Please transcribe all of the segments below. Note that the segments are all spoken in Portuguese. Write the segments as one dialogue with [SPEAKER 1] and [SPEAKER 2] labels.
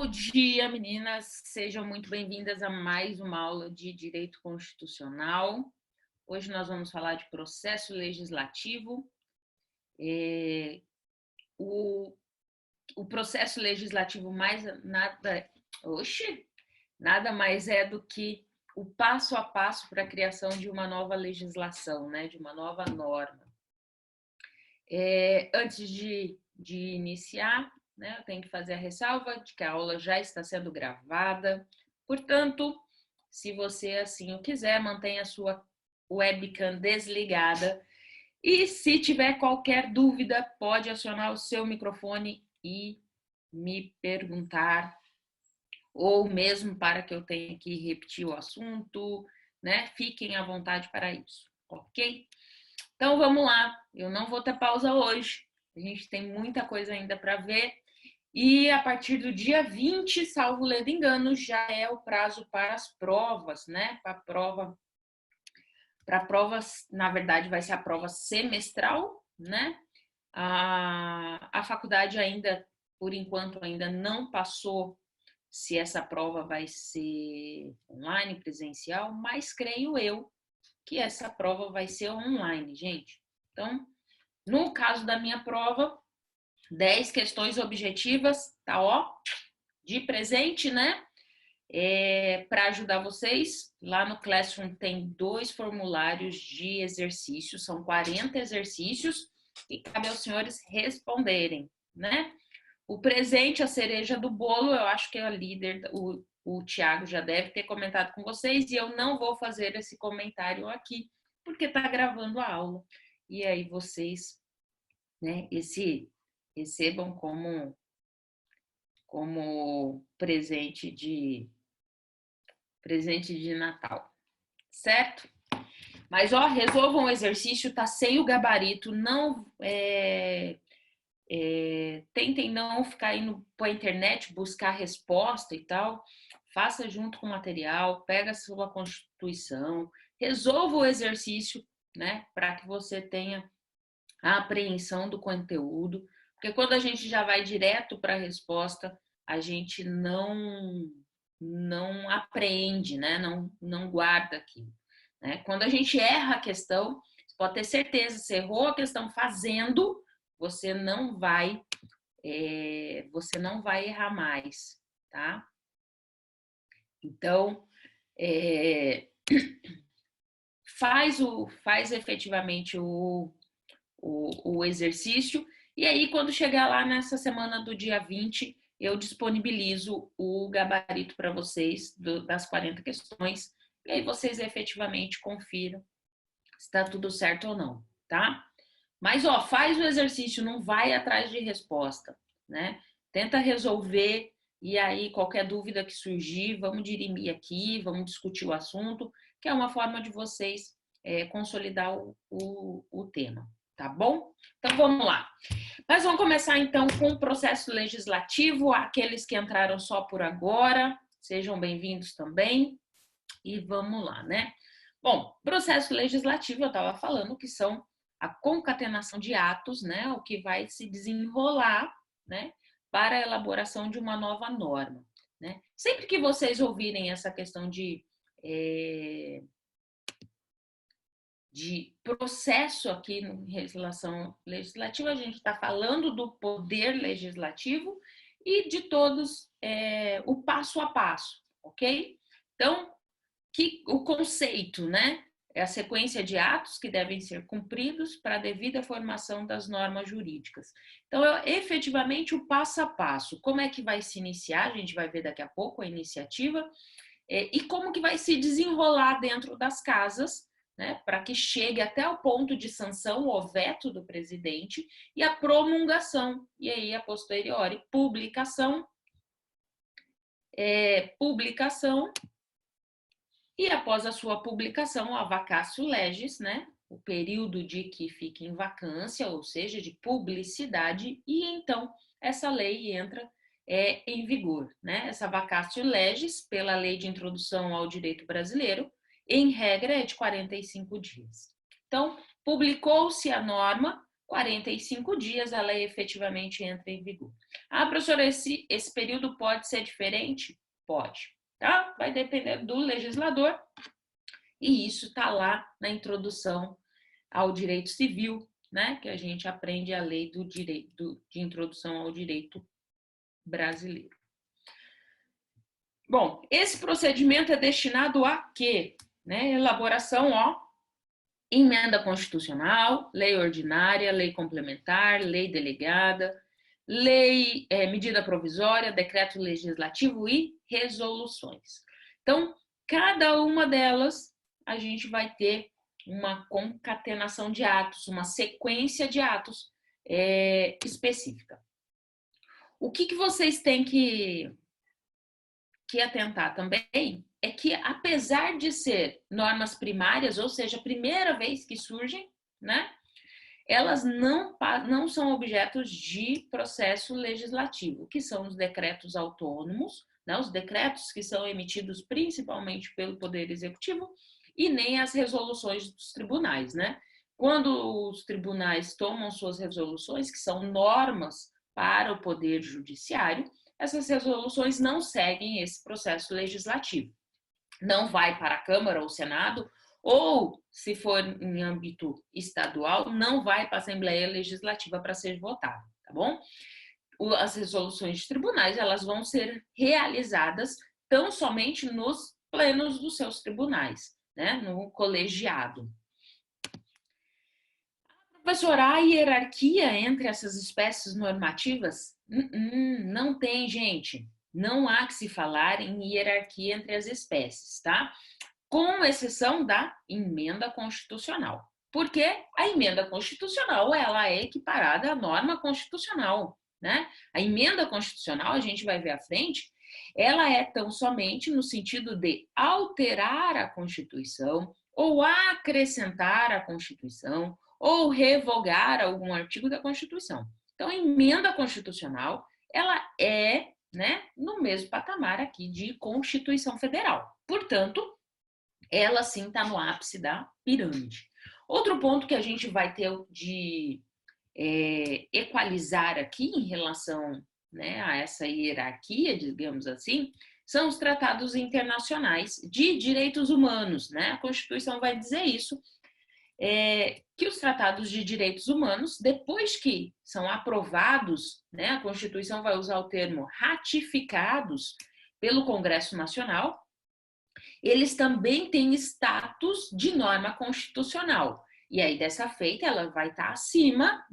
[SPEAKER 1] dia, meninas. Sejam muito bem-vindas a mais uma aula de Direito Constitucional. Hoje nós vamos falar de processo legislativo. O processo legislativo nada mais é do que o passo a passo para a criação de uma nova legislação, né? De uma nova norma. Antes de iniciar, né, eu tenho que fazer a ressalva de que a aula já está sendo gravada. Portanto, se você assim o quiser, mantenha a sua webcam desligada. E se tiver qualquer dúvida, pode acionar o seu microfone e me perguntar, ou mesmo para que eu tenha que repetir o assunto, né? Fiquem à vontade para isso, ok? Então vamos lá, eu não vou ter pausa hoje, a gente tem muita coisa ainda para ver. E a partir do dia 20, salvo ledo engano, já é o prazo para as provas, né? Para provas, na verdade, vai ser a prova semestral, né? A faculdade ainda, por enquanto, ainda não passou se essa prova vai ser online, presencial, mas creio eu que essa prova vai ser online, gente. Então, no caso da minha prova, 10 questões objetivas, tá ó, de presente, né? Para ajudar vocês, lá no Classroom tem 2 formulários de exercícios, são 40 exercícios e cabe aos senhores responderem, né? O presente, a cereja do bolo, eu acho que a líder, o Tiago já deve ter comentado com vocês e eu não vou fazer esse comentário aqui, porque está gravando a aula. E aí vocês, né, recebam como presente de Natal, certo? Mas, ó, resolvam o exercício, tá sem o gabarito, não tentem não ficar indo para a internet buscar resposta e tal, faça junto com o material, pega a sua Constituição, resolva o exercício, né, para que você tenha a apreensão do conteúdo, porque quando a gente já vai direto para a resposta, a gente não apreende, né, não guarda aquilo, né? Quando a gente erra a questão, você pode ter certeza, você errou a questão fazendo, você não vai errar mais, tá? Então, faz efetivamente o exercício, e aí quando chegar lá nessa semana do dia 20, eu disponibilizo o gabarito para vocês das 40 questões, e aí vocês efetivamente confiram se está tudo certo ou não, tá? Mas, ó, faz o exercício, não vai atrás de resposta, né? Tenta resolver e aí qualquer dúvida que surgir, vamos dirimir aqui, vamos discutir o assunto, que é uma forma de vocês consolidar o tema, tá bom? Então, vamos lá. Mas vamos começar, então, com o processo legislativo. Aqueles que entraram só por agora, sejam bem-vindos também. E vamos lá, né? Bom, processo legislativo, eu estava falando que são a concatenação de atos, né, o que vai se desenrolar, né, para a elaboração de uma nova norma, né? Sempre que vocês ouvirem essa questão de processo aqui em relação legislativa, a gente está falando do poder legislativo e de todos o passo a passo, ok? Então, o conceito, né? É a sequência de atos que devem ser cumpridos para a devida formação das normas jurídicas. Então, efetivamente, o passo a passo. Como é que vai se iniciar? A gente vai ver daqui a pouco a iniciativa. E como que vai se desenrolar dentro das casas, né? Para que chegue até o ponto de sanção ou veto do presidente e a promulgação. E aí, a posteriori, publicação. E após a sua publicação, a vacatio legis, né? O período de que fica em vacância, ou seja, de publicidade, e então essa lei entra em vigor, né? Essa vacatio legis, pela Lei de Introdução ao Direito Brasileiro, em regra é de 45 dias. Então, publicou-se a norma, 45 dias ela efetivamente entra em vigor. Ah, professora, esse período pode ser diferente? Pode, tá? Vai depender do legislador, e isso está lá na introdução ao direito civil, né? Que a gente aprende a lei do direito de introdução ao direito brasileiro. Bom, esse procedimento é destinado a quê? Né? Elaboração, ó, emenda constitucional, lei ordinária, lei complementar, lei delegada, lei, medida provisória, decreto legislativo e resoluções. Então, cada uma delas a gente vai ter uma concatenação de atos, uma sequência de atos específica. O que vocês têm que atentar também é que, apesar de ser normas primárias, ou seja, a primeira vez que surgem, né, elas não são objetos de processo legislativo, que são os decretos autônomos, né, os decretos que são emitidos principalmente pelo Poder Executivo, e nem as resoluções dos tribunais, né? Quando os tribunais tomam suas resoluções, que são normas para o Poder Judiciário, essas resoluções não seguem esse processo legislativo. Não vai para a Câmara ou Senado, ou, se for em âmbito estadual, não vai para a Assembleia Legislativa para ser votada, tá bom? As resoluções de tribunais, elas vão ser realizadas tão somente nos plenos dos seus tribunais, né? No colegiado. Professora, há hierarquia entre essas espécies normativas? Não tem, gente. Não há que se falar em hierarquia entre as espécies, tá? Com exceção da emenda constitucional. Porque a emenda constitucional, ela é equiparada à norma constitucional, né? A emenda constitucional, a gente vai ver à frente, ela é tão somente no sentido de alterar a Constituição ou acrescentar a Constituição ou revogar algum artigo da Constituição. Então, a emenda constitucional, ela é, né, no mesmo patamar aqui de Constituição Federal. Portanto, ela sim está no ápice da pirâmide. Outro ponto que a gente vai ter de equalizar aqui em relação, né, a essa hierarquia, digamos assim, são os tratados internacionais de direitos humanos, né? A Constituição vai dizer isso, que os tratados de direitos humanos, depois que são aprovados, né, a Constituição vai usar o termo ratificados pelo Congresso Nacional, eles também têm status de norma constitucional. E aí, dessa feita, ela vai estar acima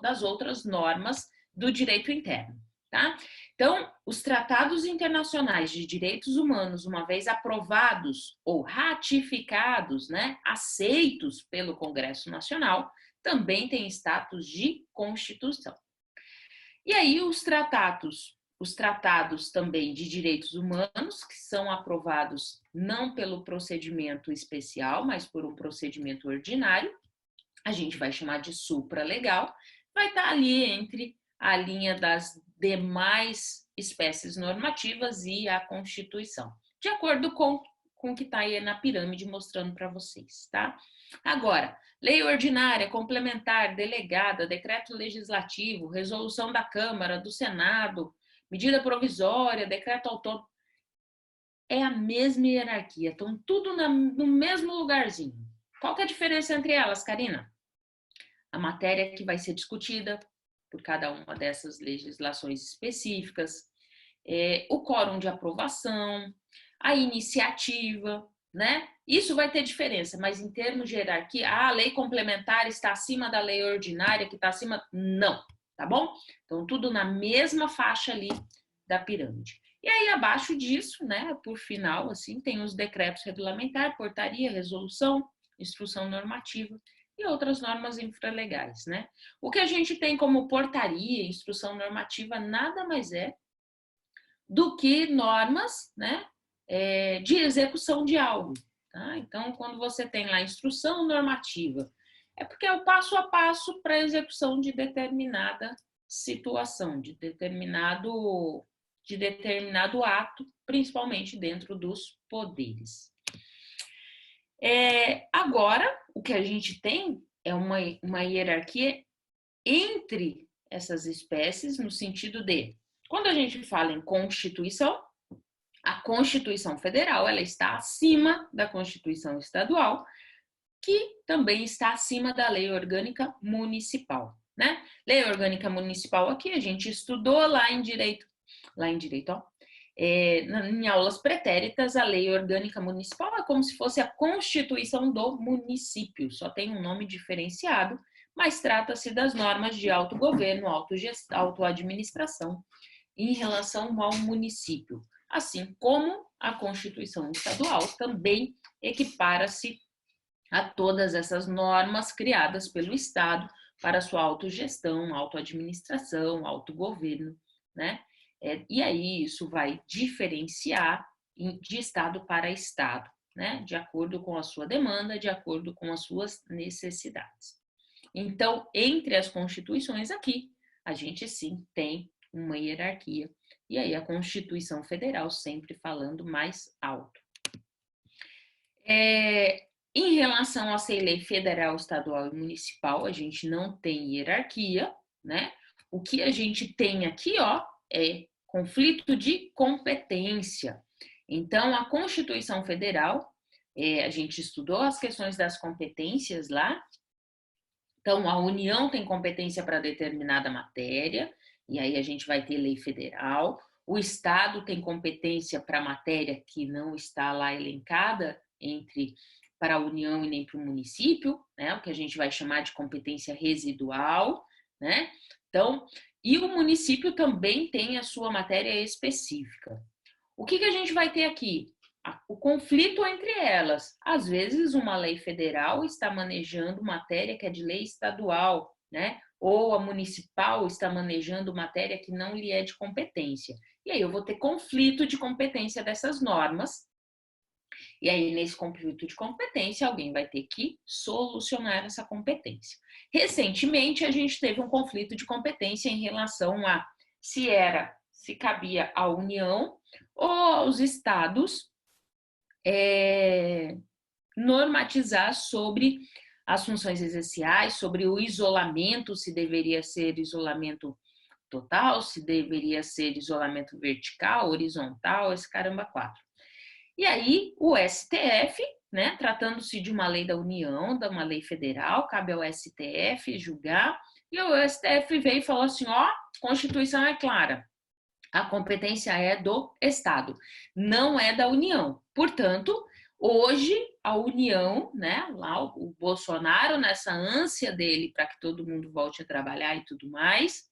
[SPEAKER 1] das outras normas do direito interno, tá? Então, os tratados internacionais de direitos humanos, uma vez aprovados ou ratificados, né, aceitos pelo Congresso Nacional, também têm status de Constituição. E aí, os tratados também de direitos humanos, que são aprovados não pelo procedimento especial, mas por um procedimento ordinário, a gente vai chamar de supralegal, vai estar ali entre a linha das demais espécies normativas e a Constituição, de acordo com o que está aí na pirâmide mostrando para vocês, tá? Agora, lei ordinária, complementar, delegada, decreto legislativo, resolução da Câmara, do Senado, medida provisória, decreto autônomo, é a mesma hierarquia, estão tudo no mesmo lugarzinho. Qual que é a diferença entre elas, Karina? A matéria que vai ser discutida por cada uma dessas legislações específicas, o quórum de aprovação, a iniciativa, né? Isso vai ter diferença, mas em termos de hierarquia, a lei complementar está acima da lei ordinária, que está acima... Não, tá bom? Então, tudo na mesma faixa ali da pirâmide. E aí, abaixo disso, né, por final, assim, tem os decretos regulamentares, portaria, resolução, instrução normativa e outras normas infralegais, né? O que a gente tem como portaria, instrução normativa, nada mais é do que normas, né, de execução de algo. Tá? Então, quando você tem lá instrução normativa, é porque é o passo a passo para a execução de determinada situação, de determinado ato, principalmente dentro dos poderes. Agora, o que a gente tem é uma hierarquia entre essas espécies no sentido de, quando a gente fala em Constituição, a Constituição Federal ela está acima da Constituição Estadual, que também está acima da Lei Orgânica Municipal, né? Lei Orgânica Municipal aqui a gente estudou ó, em aulas pretéritas, a Lei Orgânica Municipal é como se fosse a Constituição do município, só tem um nome diferenciado, mas trata-se das normas de autogoverno, autoadministração em relação ao município, assim como a Constituição Estadual também equipara-se a todas essas normas criadas pelo Estado para sua autogestão, autoadministração, autogoverno, né? E aí isso vai diferenciar de Estado para Estado, né? De acordo com a sua demanda, de acordo com as suas necessidades. Então, entre as constituições aqui, a gente sim tem uma hierarquia. E aí a Constituição Federal sempre falando mais alto. Em relação a ser lei federal, estadual e municipal, a gente não tem hierarquia, né? O que a gente tem aqui, ó, é conflito de competência. Então, a Constituição Federal, a gente estudou as questões das competências lá. Então, a União tem competência para determinada matéria, e aí a gente vai ter lei federal. O Estado tem competência para matéria que não está lá elencada para a União e nem para o município, né? O que a gente vai chamar de competência residual, né? Então, e o município também tem a sua matéria específica. O que a gente vai ter aqui? O conflito entre elas. Às vezes, uma lei federal está manejando matéria que é de lei estadual, né? Ou a municipal está manejando matéria que não lhe é de competência. E aí eu vou ter conflito de competência dessas normas. E aí, nesse conflito de competência, alguém vai ter que solucionar essa competência. Recentemente, a gente teve um conflito de competência em relação a se cabia à União ou aos estados normatizar sobre as funções essenciais, sobre o isolamento, se deveria ser isolamento total, se deveria ser isolamento vertical, horizontal, esse caramba quatro. E aí o STF, né, tratando-se de uma lei da União, de uma lei federal, cabe ao STF julgar, e o STF veio e falou assim, ó, Constituição é clara, a competência é do Estado, não é da União. Portanto, hoje a União, né, lá o Bolsonaro, nessa ânsia dele para que todo mundo volte a trabalhar e tudo mais,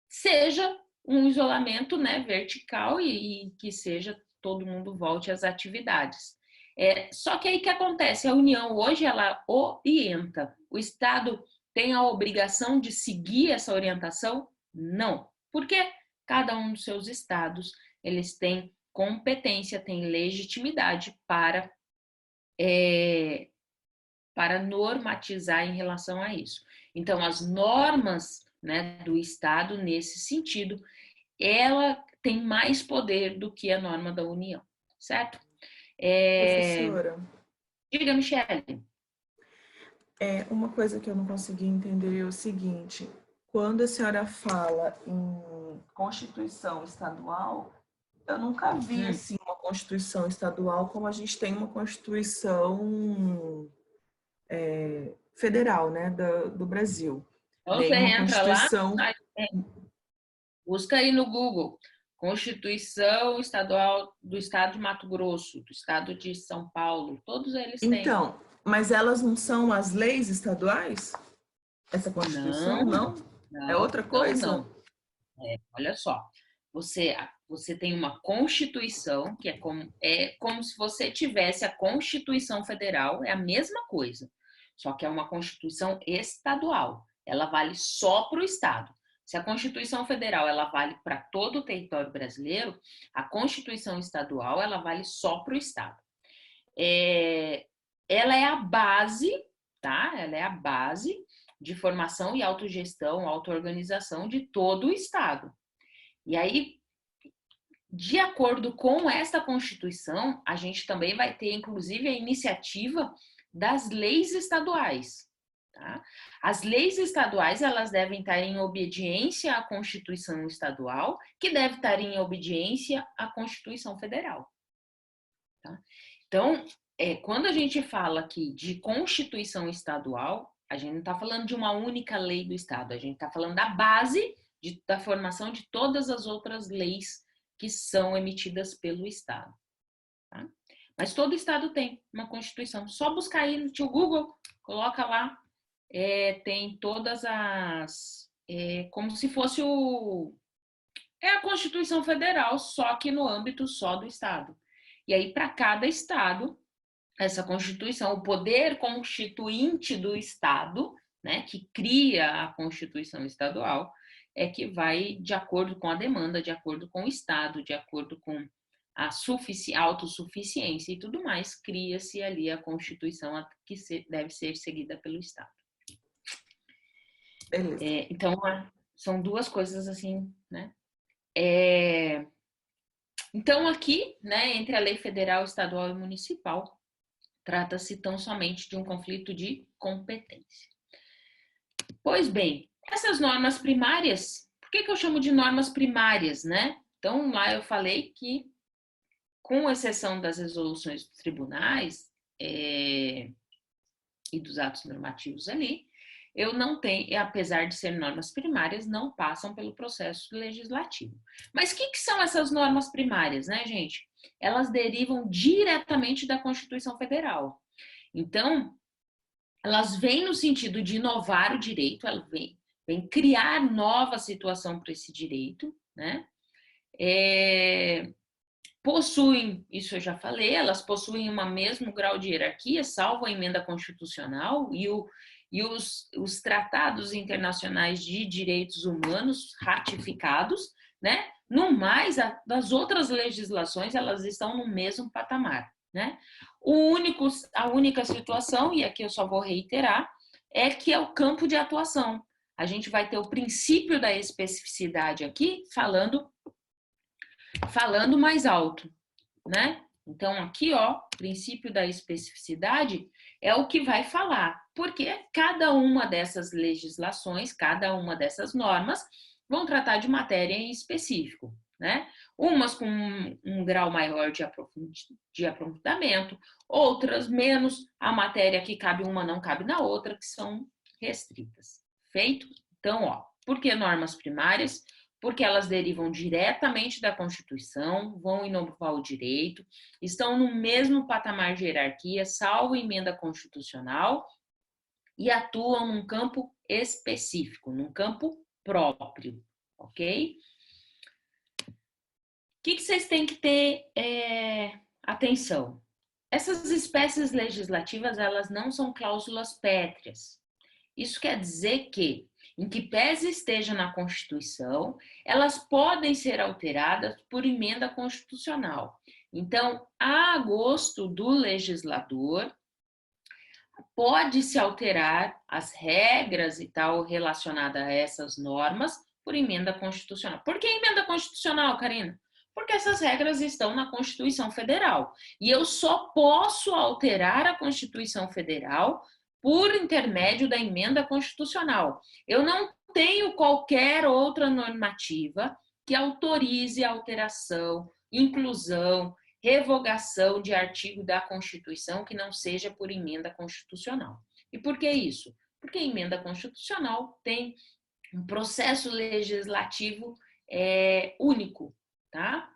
[SPEAKER 1] seja um isolamento, né, vertical e que seja todo mundo volte às atividades. Só que aí o que acontece? A União hoje ela orienta. O Estado tem a obrigação de seguir essa orientação? Não. Porque cada um dos seus estados eles têm competência, têm legitimidade para normatizar em relação a isso. Então, as normas, né, do Estado, nesse sentido, ela tem mais poder do que a norma da União, certo?
[SPEAKER 2] Professora,
[SPEAKER 1] Diga, Michele.
[SPEAKER 2] Uma coisa que eu não consegui entender é o seguinte: quando a senhora fala em Constituição estadual, eu nunca vi assim uma Constituição estadual como a gente tem uma Constituição federal, né, do Brasil.
[SPEAKER 1] Então,
[SPEAKER 2] Nem
[SPEAKER 1] você
[SPEAKER 2] uma
[SPEAKER 1] entra lá,
[SPEAKER 2] Constituição.
[SPEAKER 1] busca aí no Google, Constituição Estadual do Estado de Mato Grosso, do Estado de São Paulo, todos eles têm.
[SPEAKER 2] Então, mas elas não são as leis estaduais? Essa Constituição, não? É outra coisa?
[SPEAKER 1] Não. Olha só, você tem uma Constituição, que é como se você tivesse a Constituição Federal, é a mesma coisa, só que é uma Constituição estadual, ela vale só para o Estado. Se a Constituição Federal ela vale para todo o território brasileiro, a Constituição Estadual ela vale só para o Estado. Ela é a base, tá? Ela é a base de formação e autogestão, autoorganização de todo o Estado. E aí, de acordo com esta Constituição, a gente também vai ter, inclusive, a iniciativa das leis estaduais. Tá? As leis estaduais, elas devem estar em obediência à Constituição Estadual, que deve estar em obediência à Constituição Federal. Tá? Então, quando a gente fala aqui de Constituição Estadual, a gente não está falando de uma única lei do Estado, a gente está falando da base da formação de todas as outras leis que são emitidas pelo Estado. Tá? Mas todo Estado tem uma Constituição. Só buscar aí no tio Google, coloca lá, tem todas as... como se fosse a Constituição Federal, só que no âmbito só do Estado. E aí, para cada Estado, essa Constituição, o poder constituinte do Estado, né, que cria a Constituição Estadual, é que vai de acordo com a demanda, de acordo com o Estado, de acordo com a autossuficiência e tudo mais, cria-se ali a Constituição que deve ser seguida pelo Estado. Então, são duas coisas assim, né? Então, aqui, né, entre a lei federal, estadual e municipal, trata-se tão somente de um conflito de competência. Pois bem, essas normas primárias, por que eu chamo de normas primárias, né? Então, lá eu falei que, com exceção das resoluções dos tribunais e dos atos normativos ali, eu não tenho, apesar de serem normas primárias, não passam pelo processo legislativo. Mas o que são essas normas primárias, né, gente? Elas derivam diretamente da Constituição Federal. Então, elas vêm no sentido de inovar o direito, elas vêm criar nova situação para esse direito, né? Possuem, isso eu já falei, elas possuem um mesmo grau de hierarquia, salvo a emenda constitucional e os tratados internacionais de direitos humanos ratificados, né? No mais, das outras legislações, elas estão no mesmo patamar, né? A única situação, e aqui eu só vou reiterar, é que é o campo de atuação. A gente vai ter o princípio da especificidade aqui, falando mais alto, né? Então, aqui, ó, princípio da especificidade é o que vai falar, porque cada uma dessas legislações, cada uma dessas normas vão tratar de matéria em específico, né? Umas com um grau maior de aprofundamento, outras menos, a matéria que cabe uma não cabe na outra, que são restritas. Feito? Então, ó, por que normas primárias? Porque elas derivam diretamente da Constituição, vão inovar o direito, estão no mesmo patamar de hierarquia, salvo emenda constitucional, e atuam num campo específico, num campo próprio, ok? O que vocês têm que ter atenção? Essas espécies legislativas, elas não são cláusulas pétreas. Isso quer dizer que, em que pese esteja na Constituição, elas podem ser alteradas por emenda constitucional. Então, a gosto do legislador, pode-se alterar as regras e tal relacionadas a essas normas por emenda constitucional. Por que emenda constitucional, Karina? Porque essas regras estão na Constituição Federal. E eu só posso alterar a Constituição Federal por intermédio da emenda constitucional. Eu não tenho qualquer outra normativa que autorize a alteração, inclusão, revogação de artigo da Constituição que não seja por emenda constitucional. E por que isso? Porque a emenda constitucional tem um processo legislativo único, tá?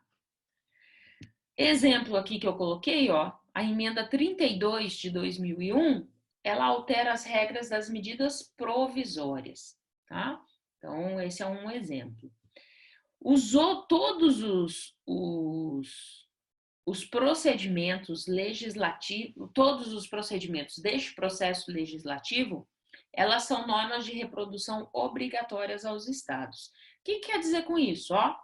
[SPEAKER 1] Exemplo aqui que eu coloquei, ó, a emenda 32 de 2001, ela altera as regras das medidas provisórias, tá? Então, esse é um exemplo. Usou todos os procedimentos legislativos, todos os procedimentos deste processo legislativo, elas são normas de reprodução obrigatórias aos estados. O que quer dizer com isso? Ó,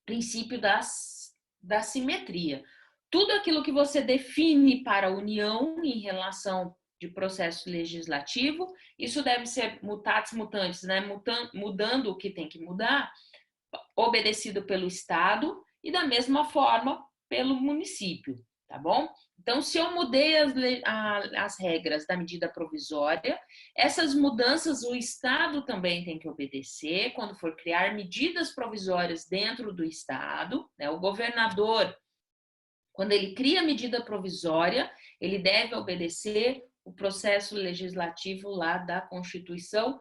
[SPEAKER 1] princípio da simetria. Tudo aquilo que você define para a União em relação de processo legislativo, isso deve ser mutatis mutandis, né? Mudando o que tem que mudar, obedecido pelo Estado e da mesma forma pelo município. tá bom? Então, se eu mudei as regras da medida provisória, essas mudanças o Estado também tem que obedecer quando for criar medidas provisórias dentro do Estado, né? O governador, quando ele cria medida provisória, ele deve obedecer o processo legislativo lá da Constituição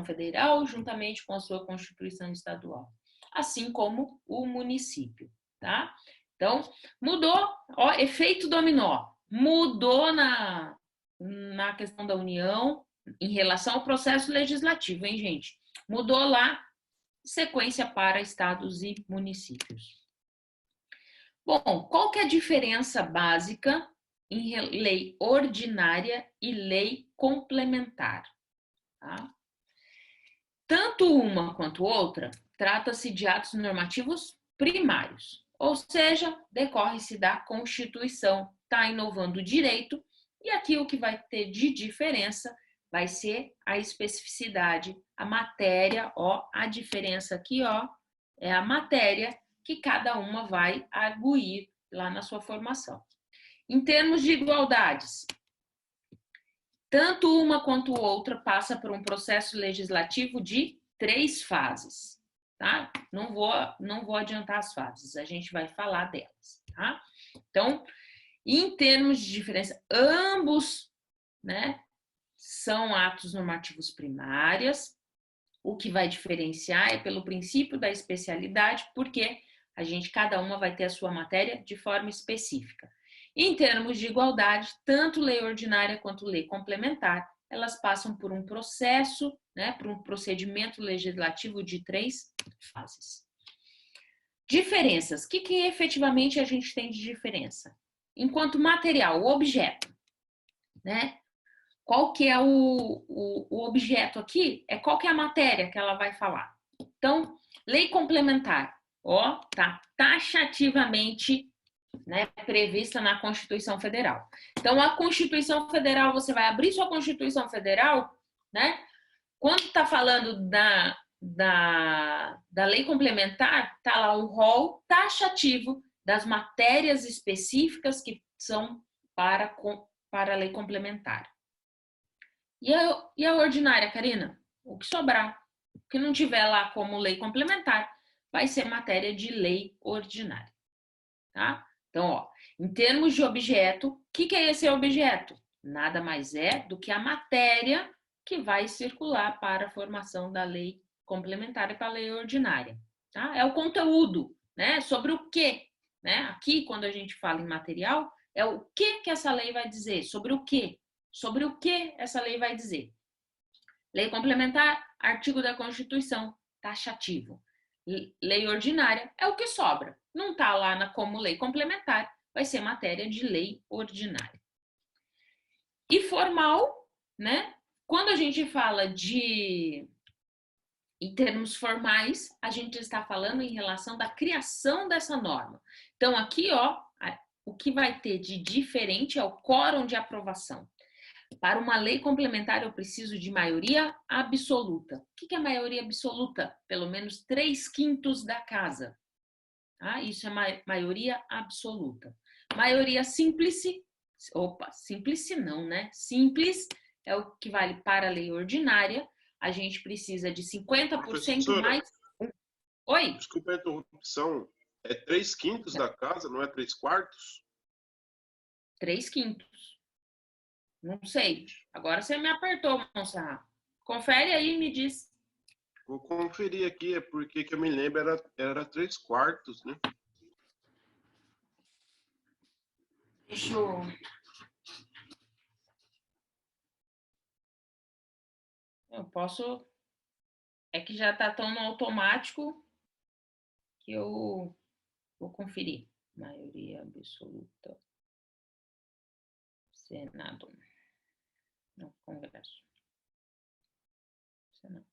[SPEAKER 1] Federal, juntamente com a sua Constituição Estadual, assim como o município, tá? Então, mudou, ó, efeito dominó, mudou na questão da União em relação ao processo legislativo, hein, gente? Mudou lá, sequência para estados e municípios. Bom, qual que é a diferença básica em lei ordinária e lei complementar? Tá? Tanto uma quanto outra trata-se de atos normativos primários, ou seja, decorre-se da Constituição, está inovando o direito, e aqui o que vai ter de diferença vai ser a especificidade, a matéria, ó, a diferença aqui, ó, é a matéria que cada uma vai arguir lá na sua formação. Em termos de igualdades, tanto uma quanto outra passa por um processo legislativo de 3 fases, tá? Não vou adiantar as fases, a gente vai falar delas, tá? Então, em termos de diferença, ambos, né, são atos normativos primários. O que vai diferenciar é pelo princípio da especialidade, porque cada uma vai ter a sua matéria de forma específica. Em termos de igualdade, tanto lei ordinária quanto lei complementar, elas passam por um processo, né, por um procedimento legislativo de 3 fases. Diferenças. O que efetivamente a gente tem de diferença? Enquanto material, o objeto, né? Qual que é o objeto aqui? É qual que é a matéria que ela vai falar. Então, lei complementar, ó, tá taxativamente, né, prevista na Constituição Federal. Então, a Constituição Federal, você vai abrir sua Constituição Federal, né? Quando está falando da lei complementar, tá lá o rol taxativo das matérias específicas que são para a lei complementar. E a ordinária, Karina? O que sobrar, o que não tiver lá como lei complementar, vai ser matéria de lei ordinária, tá? Então, ó, em termos de objeto, o que é esse objeto? Nada mais é do que a matéria que vai circular para a formação da lei complementar e para a lei ordinária, tá? É o conteúdo, né? Sobre o quê, né? Aqui, quando a gente fala em material, é o que essa lei vai dizer, sobre o quê? Sobre o que essa lei vai dizer. Lei complementar, artigo da Constituição, taxativo. Lei ordinária é o que sobra. Não está lá como lei complementar, vai ser matéria de lei ordinária. E formal, né? Quando a gente fala em termos formais, a gente está falando em relação da criação dessa norma. Então, aqui, ó, o que vai ter de diferente é o quórum de aprovação. Para uma lei complementar, eu preciso de maioria absoluta. O que é maioria absoluta? Pelo menos 3/5 da casa. Tá? Isso é maioria absoluta. Maioria simples, simples não, né? Simples é o que vale para a lei ordinária. A gente precisa de 50% mais. Oi?
[SPEAKER 3] Desculpa a interrupção. É 3/5 da casa, não é 3/4?
[SPEAKER 1] 3/5. Não sei. Agora você me apertou, moça. Confere aí e me diz.
[SPEAKER 3] Vou conferir aqui, é porque que eu me lembro era 3/4, né?
[SPEAKER 1] Deixa eu... Eu posso... É que já tá tão no automático que eu vou conferir. Maioria absoluta. Senado. Não, Congresso. Senado.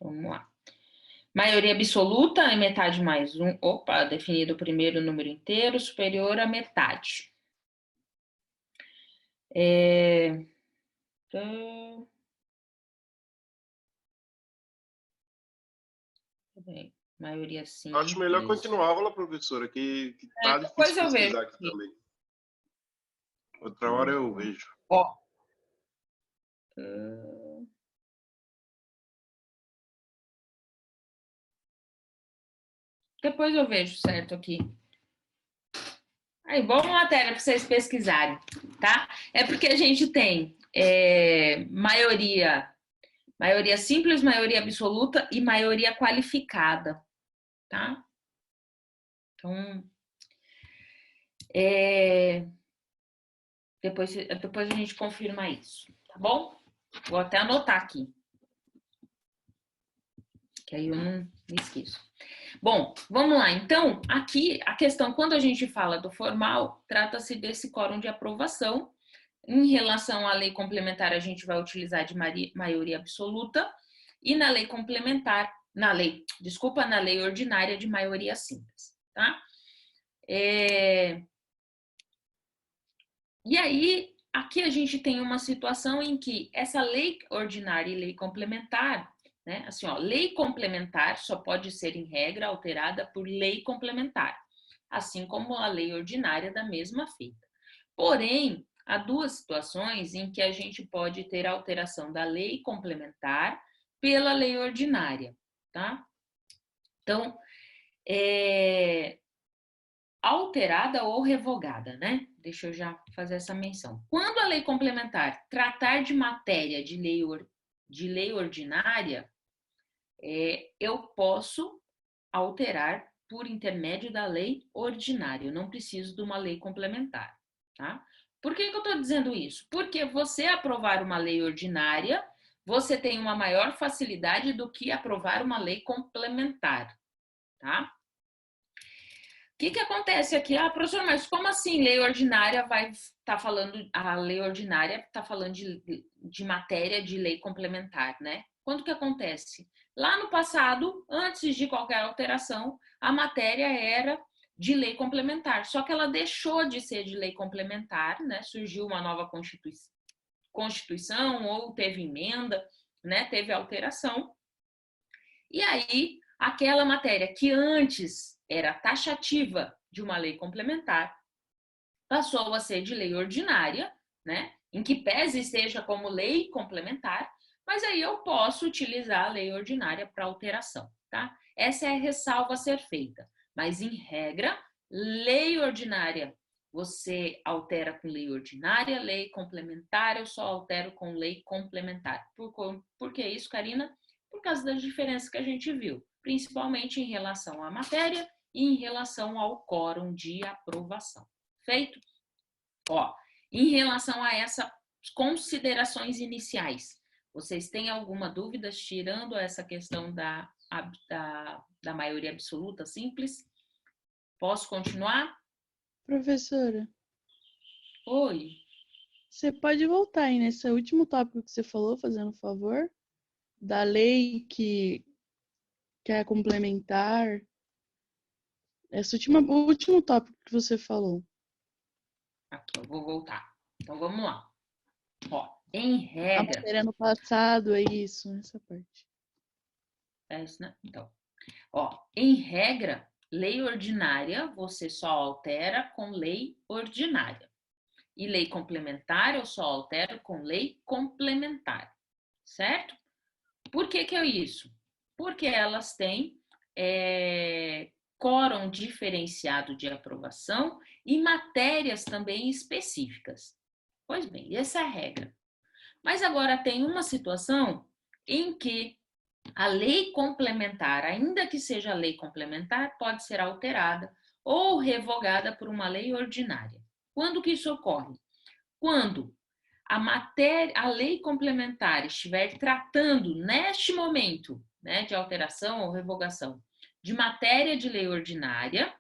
[SPEAKER 1] Vamos lá. Maioria absoluta é metade mais um. Opa, definido o primeiro número inteiro superior a metade. Maioria simples.
[SPEAKER 3] Acho melhor continuar a aula, professora, que tá
[SPEAKER 1] Depois
[SPEAKER 3] difícil
[SPEAKER 1] eu vejo.
[SPEAKER 3] pesquisar aqui também. Outra hora eu vejo.
[SPEAKER 1] Ó. Depois eu vejo certo aqui. Aí, boa matéria para vocês pesquisarem, tá? É porque a gente tem maioria simples, maioria absoluta e maioria qualificada, tá? Então, depois a gente confirma isso, tá bom? Vou até anotar aqui, que aí eu não me esqueço. Bom, vamos lá. Então, aqui a questão, quando a gente fala do formal, trata-se desse quórum de aprovação. Em relação à lei complementar, a gente vai utilizar de maioria absoluta e na lei complementar, na lei ordinária de maioria simples, tá? E aí, aqui a gente tem uma situação em que essa lei ordinária e lei complementar, né? Assim, ó, lei complementar só pode ser, em regra, alterada por lei complementar, assim como a lei ordinária da mesma feita. Porém, há duas situações em que a gente pode ter alteração da lei complementar pela lei ordinária, tá? Então, alterada ou revogada, né? Deixa eu já fazer essa menção. Quando a lei complementar tratar de matéria de lei ordinária, eu posso alterar por intermédio da lei ordinária. Eu não preciso de uma lei complementar, tá? Por que eu estou dizendo isso? Porque você aprovar uma lei ordinária, você tem uma maior facilidade do que aprovar uma lei complementar, tá? O que acontece aqui? Ah, professor, mas como assim lei ordinária vai estar falando, a lei ordinária está falando de matéria de lei complementar, né? Quando que acontece? Lá no passado, antes de qualquer alteração, a matéria era de lei complementar, só que ela deixou de ser de lei complementar, né? Surgiu uma nova Constituição ou teve emenda, né? Teve alteração. E aí, aquela matéria que antes era taxativa de uma lei complementar passou a ser de lei ordinária, né? Em que pese esteja como lei complementar, mas aí eu posso utilizar a lei ordinária para alteração, tá? Essa é a ressalva a ser feita. Mas, em regra, lei ordinária você altera com lei ordinária, lei complementar eu só altero com lei complementar. Por que isso, Karina? Por causa das diferenças que a gente viu, principalmente em relação à matéria e em relação ao quórum de aprovação. Feito? Ó, em relação a essas considerações iniciais, vocês têm alguma dúvida tirando essa questão da maioria absoluta simples? Posso continuar?
[SPEAKER 4] Professora,
[SPEAKER 1] Oi.
[SPEAKER 4] você pode voltar aí nesse último tópico que você falou, fazendo um favor? Da lei que é complementar. O último tópico que você falou.
[SPEAKER 1] Aqui, eu vou voltar. Então, vamos lá. Ó, em regra...
[SPEAKER 4] A matéria no passado, é isso, essa parte.
[SPEAKER 1] É isso, né? Então, ó, em regra, lei ordinária você só altera com lei ordinária. E lei complementar eu só altero com lei complementar. Certo? Por que é isso? Porque elas têm quórum diferenciado de aprovação e matérias também específicas. Pois bem, essa é a regra. Mas agora tem uma situação em que a lei complementar, ainda que seja lei complementar, pode ser alterada ou revogada por uma lei ordinária. Quando que isso ocorre? Quando a lei complementar estiver tratando, neste momento, né, de alteração ou revogação, de matéria de lei ordinária,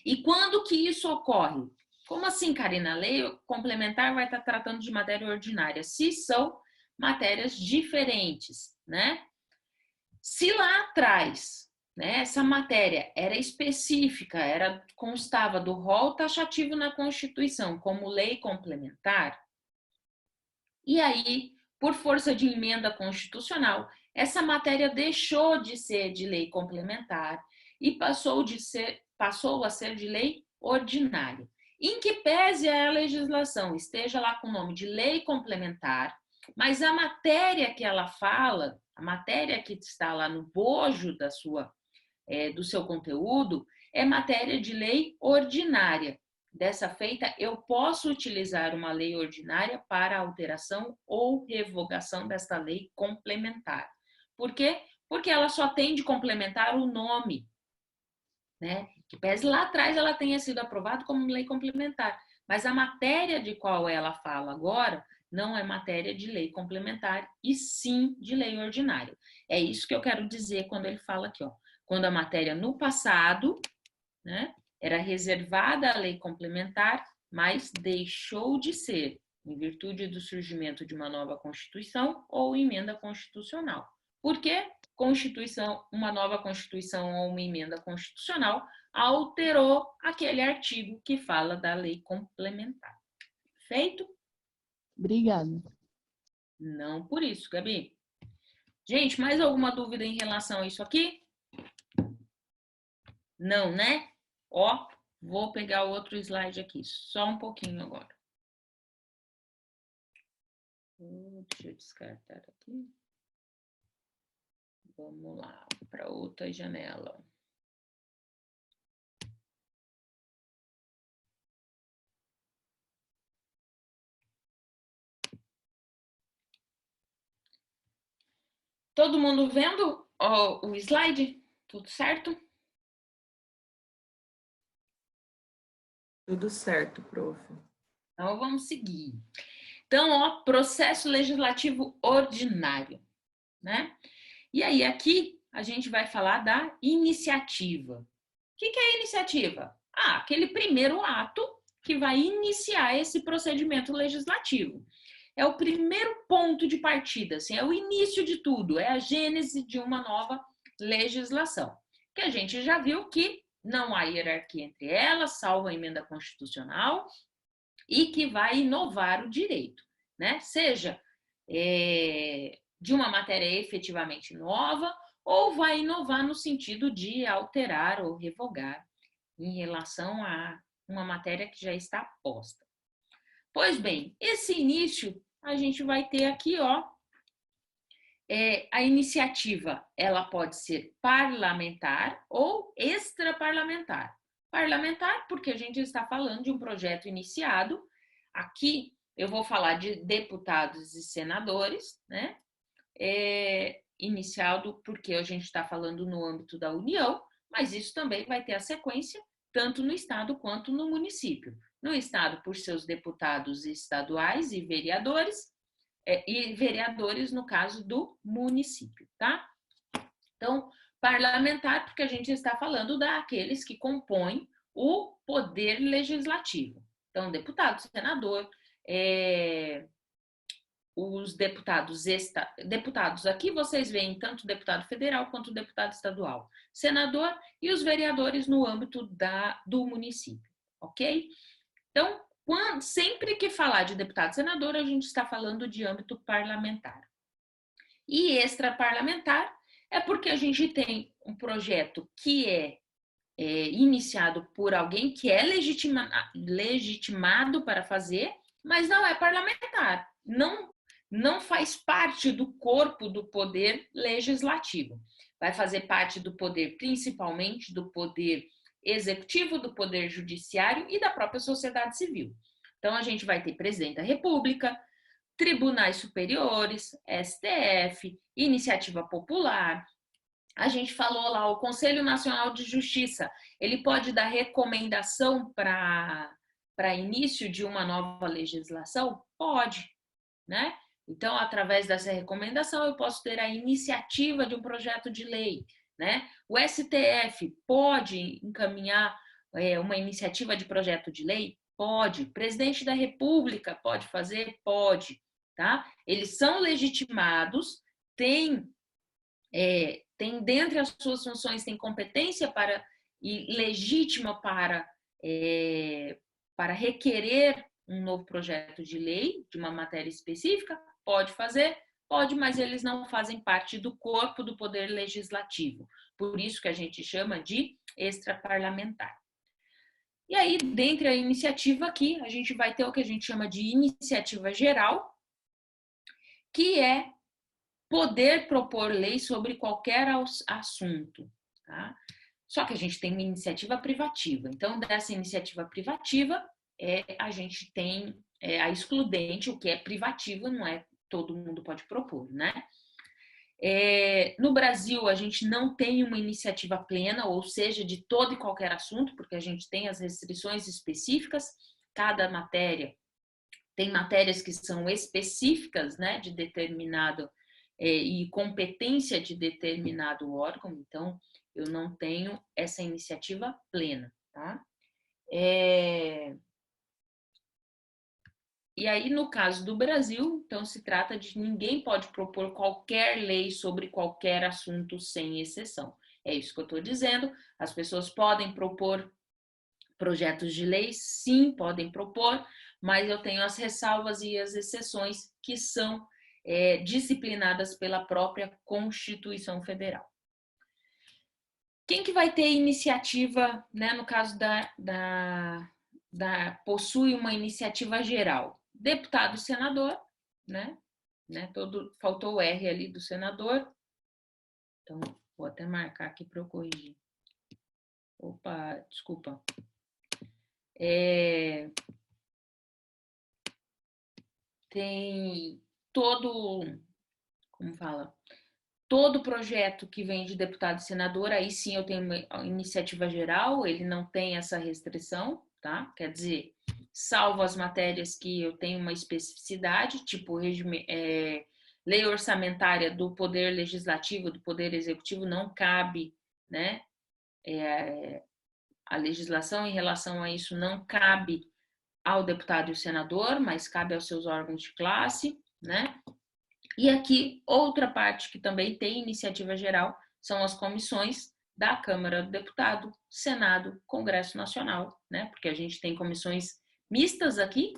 [SPEAKER 1] e quando que isso ocorre? Como assim, Karina? A lei complementar vai estar tratando de matéria ordinária, se são matérias diferentes, né? Se lá atrás, né, essa matéria era específica, constava do rol taxativo na Constituição como lei complementar, e aí, por força de emenda constitucional, essa matéria deixou de ser de lei complementar e passou a ser de lei ordinária. Em que pese a legislação esteja lá com o nome de lei complementar, mas a matéria que ela fala, a matéria que está lá no bojo do seu conteúdo, é matéria de lei ordinária. Dessa feita, eu posso utilizar uma lei ordinária para alteração ou revogação desta lei complementar. Por quê? Porque ela só tem de complementar o nome, né? Que pese lá atrás ela tenha sido aprovada como lei complementar, mas a matéria de qual ela fala agora não é matéria de lei complementar, e sim de lei ordinária. É isso que eu quero dizer quando ele fala aqui, ó. Quando a matéria no passado, né, era reservada à lei complementar, mas deixou de ser, em virtude do surgimento de uma nova Constituição ou emenda constitucional. Por quê? Uma nova Constituição ou uma emenda constitucional alterou aquele artigo que fala da lei complementar. Feito?
[SPEAKER 4] Obrigada.
[SPEAKER 1] Não por isso, Gabi. Gente, mais alguma dúvida em relação a isso aqui? Não, né? Ó, vou pegar outro slide aqui, só um pouquinho agora. Deixa eu descartar aqui. Vamos lá, para outra janela. Todo mundo vendo o slide? Tudo certo?
[SPEAKER 2] Tudo certo, prof.
[SPEAKER 1] Então, vamos seguir. Então, ó, processo legislativo ordinário, né? E aí, aqui, a gente vai falar da iniciativa. O que é iniciativa? Aquele primeiro ato que vai iniciar esse procedimento legislativo. É o primeiro ponto de partida, assim, é o início de tudo, é a gênese de uma nova legislação. Que a gente já viu que não há hierarquia entre elas, salvo a emenda constitucional, e que vai inovar o direito, né? Seja de uma matéria efetivamente nova, ou vai inovar no sentido de alterar ou revogar em relação a uma matéria que já está posta. Pois bem, esse início a gente vai ter aqui, ó, a iniciativa, ela pode ser parlamentar ou extraparlamentar. Parlamentar, porque a gente está falando de um projeto iniciado. Aqui eu vou falar de deputados e senadores, né? Iniciado porque a gente está falando no âmbito da União, mas isso também vai ter a sequência tanto no estado quanto no município. No estado, por seus deputados estaduais e vereadores no caso do município, tá? Então, parlamentar, porque a gente está falando daqueles que compõem o poder legislativo. Então, deputado, senador, os deputados aqui vocês veem tanto deputado federal quanto deputado estadual, senador e os vereadores no âmbito do município, ok? Então, sempre que falar de deputado e senador, a gente está falando de âmbito parlamentar. E extraparlamentar é porque a gente tem um projeto que é iniciado por alguém que é legitimado para fazer, mas não é parlamentar, não faz parte do corpo do poder legislativo. Vai fazer parte do poder, principalmente do poder executivo, do poder judiciário e da própria sociedade civil. Então, a gente vai ter presidente da República, tribunais superiores, STF, iniciativa popular. A gente falou lá, o Conselho Nacional de Justiça, ele pode dar recomendação para início de uma nova legislação? Pode, né? Então, através dessa recomendação, eu posso ter a iniciativa de um projeto de lei, né? O STF pode encaminhar uma iniciativa de projeto de lei? Pode. O presidente da República pode fazer? Pode, tá? Eles são legitimados, têm tem dentre as suas funções, tem competência para e legítima para requerer um novo projeto de lei de uma matéria específica, pode fazer, pode, mas eles não fazem parte do corpo do poder legislativo. Por isso que a gente chama de extraparlamentar. E aí, dentre a iniciativa aqui, a gente vai ter o que a gente chama de iniciativa geral, que é poder propor lei sobre qualquer assunto, tá? Só que a gente tem uma iniciativa privativa. Então, dessa iniciativa privativa, a gente tem a excludente, o que é privativo, não é todo mundo pode propor, né? No Brasil, a gente não tem uma iniciativa plena, ou seja, de todo e qualquer assunto, porque a gente tem as restrições específicas, cada matéria tem matérias que são específicas, né, de determinado e competência de determinado órgão, então eu não tenho essa iniciativa plena, tá? E aí, no caso do Brasil, então se trata de ninguém pode propor qualquer lei sobre qualquer assunto sem exceção. É isso que eu estou dizendo. As pessoas podem propor projetos de lei, sim, podem propor, mas eu tenho as ressalvas e as exceções que são disciplinadas pela própria Constituição Federal. Quem que vai ter iniciativa, né, no caso possui uma iniciativa geral? Deputado e senador, né? Faltou o R ali do senador. Então, vou até marcar aqui para eu corrigir. Opa, desculpa. Tem todo projeto que vem de deputado e senador, aí sim eu tenho uma iniciativa geral, ele não tem essa restrição, tá? Quer dizer, salvo as matérias que eu tenho uma especificidade, tipo lei orçamentária do Poder Legislativo, do Poder Executivo, não cabe, né? A legislação em relação a isso não cabe ao deputado e ao senador, mas cabe aos seus órgãos de classe, né? E aqui, outra parte que também tem iniciativa geral são as comissões da Câmara do Deputado, Senado, Congresso Nacional, né? Porque a gente tem comissões mistas aqui,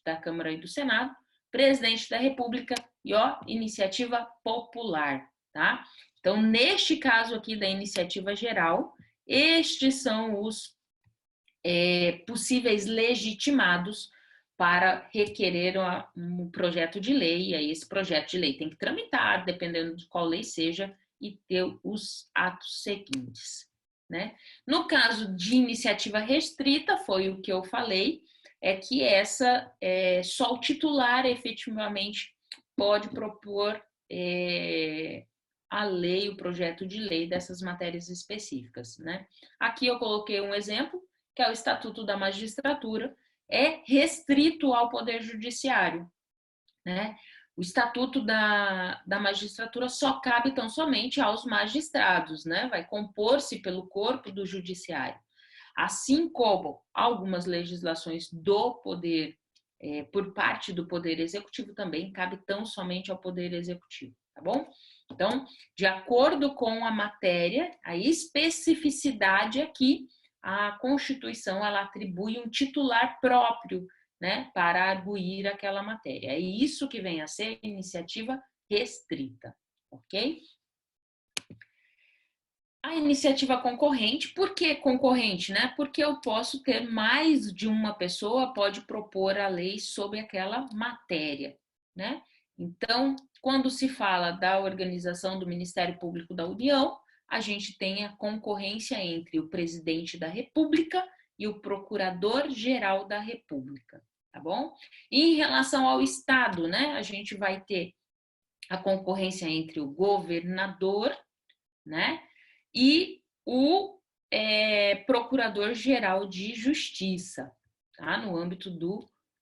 [SPEAKER 1] da Câmara e do Senado, Presidente da República e, iniciativa popular, tá? Então, neste caso aqui da iniciativa geral, estes são os possíveis legitimados para requerer um projeto de lei, e aí esse projeto de lei tem que tramitar, dependendo de qual lei seja, e ter os atos seguintes, né? No caso de iniciativa restrita, foi o que eu falei, é que só o titular efetivamente pode propor a lei, o projeto de lei dessas matérias específicas, né? Aqui eu coloquei um exemplo, que é o Estatuto da Magistratura, é restrito ao Poder Judiciário, né? O Estatuto da Magistratura só cabe tão somente aos magistrados, né? Vai compor-se pelo corpo do Judiciário. Assim como algumas legislações do Poder, por parte do Poder Executivo, também cabe tão somente ao Poder Executivo, tá bom? Então, de acordo com a matéria, a especificidade aqui, a Constituição ela atribui um titular próprio, né, para arguir aquela matéria. É isso que vem a ser iniciativa restrita, ok? A iniciativa concorrente, por que concorrente, né? Porque eu posso ter mais de uma pessoa pode propor a lei sobre aquela matéria, né? Então, quando se fala da organização do Ministério Público da União, a gente tem a concorrência entre o presidente da República e o procurador-geral da República, tá bom? E em relação ao Estado, né, a gente vai ter a concorrência entre o governador, né, e o procurador-geral de justiça, tá, no âmbito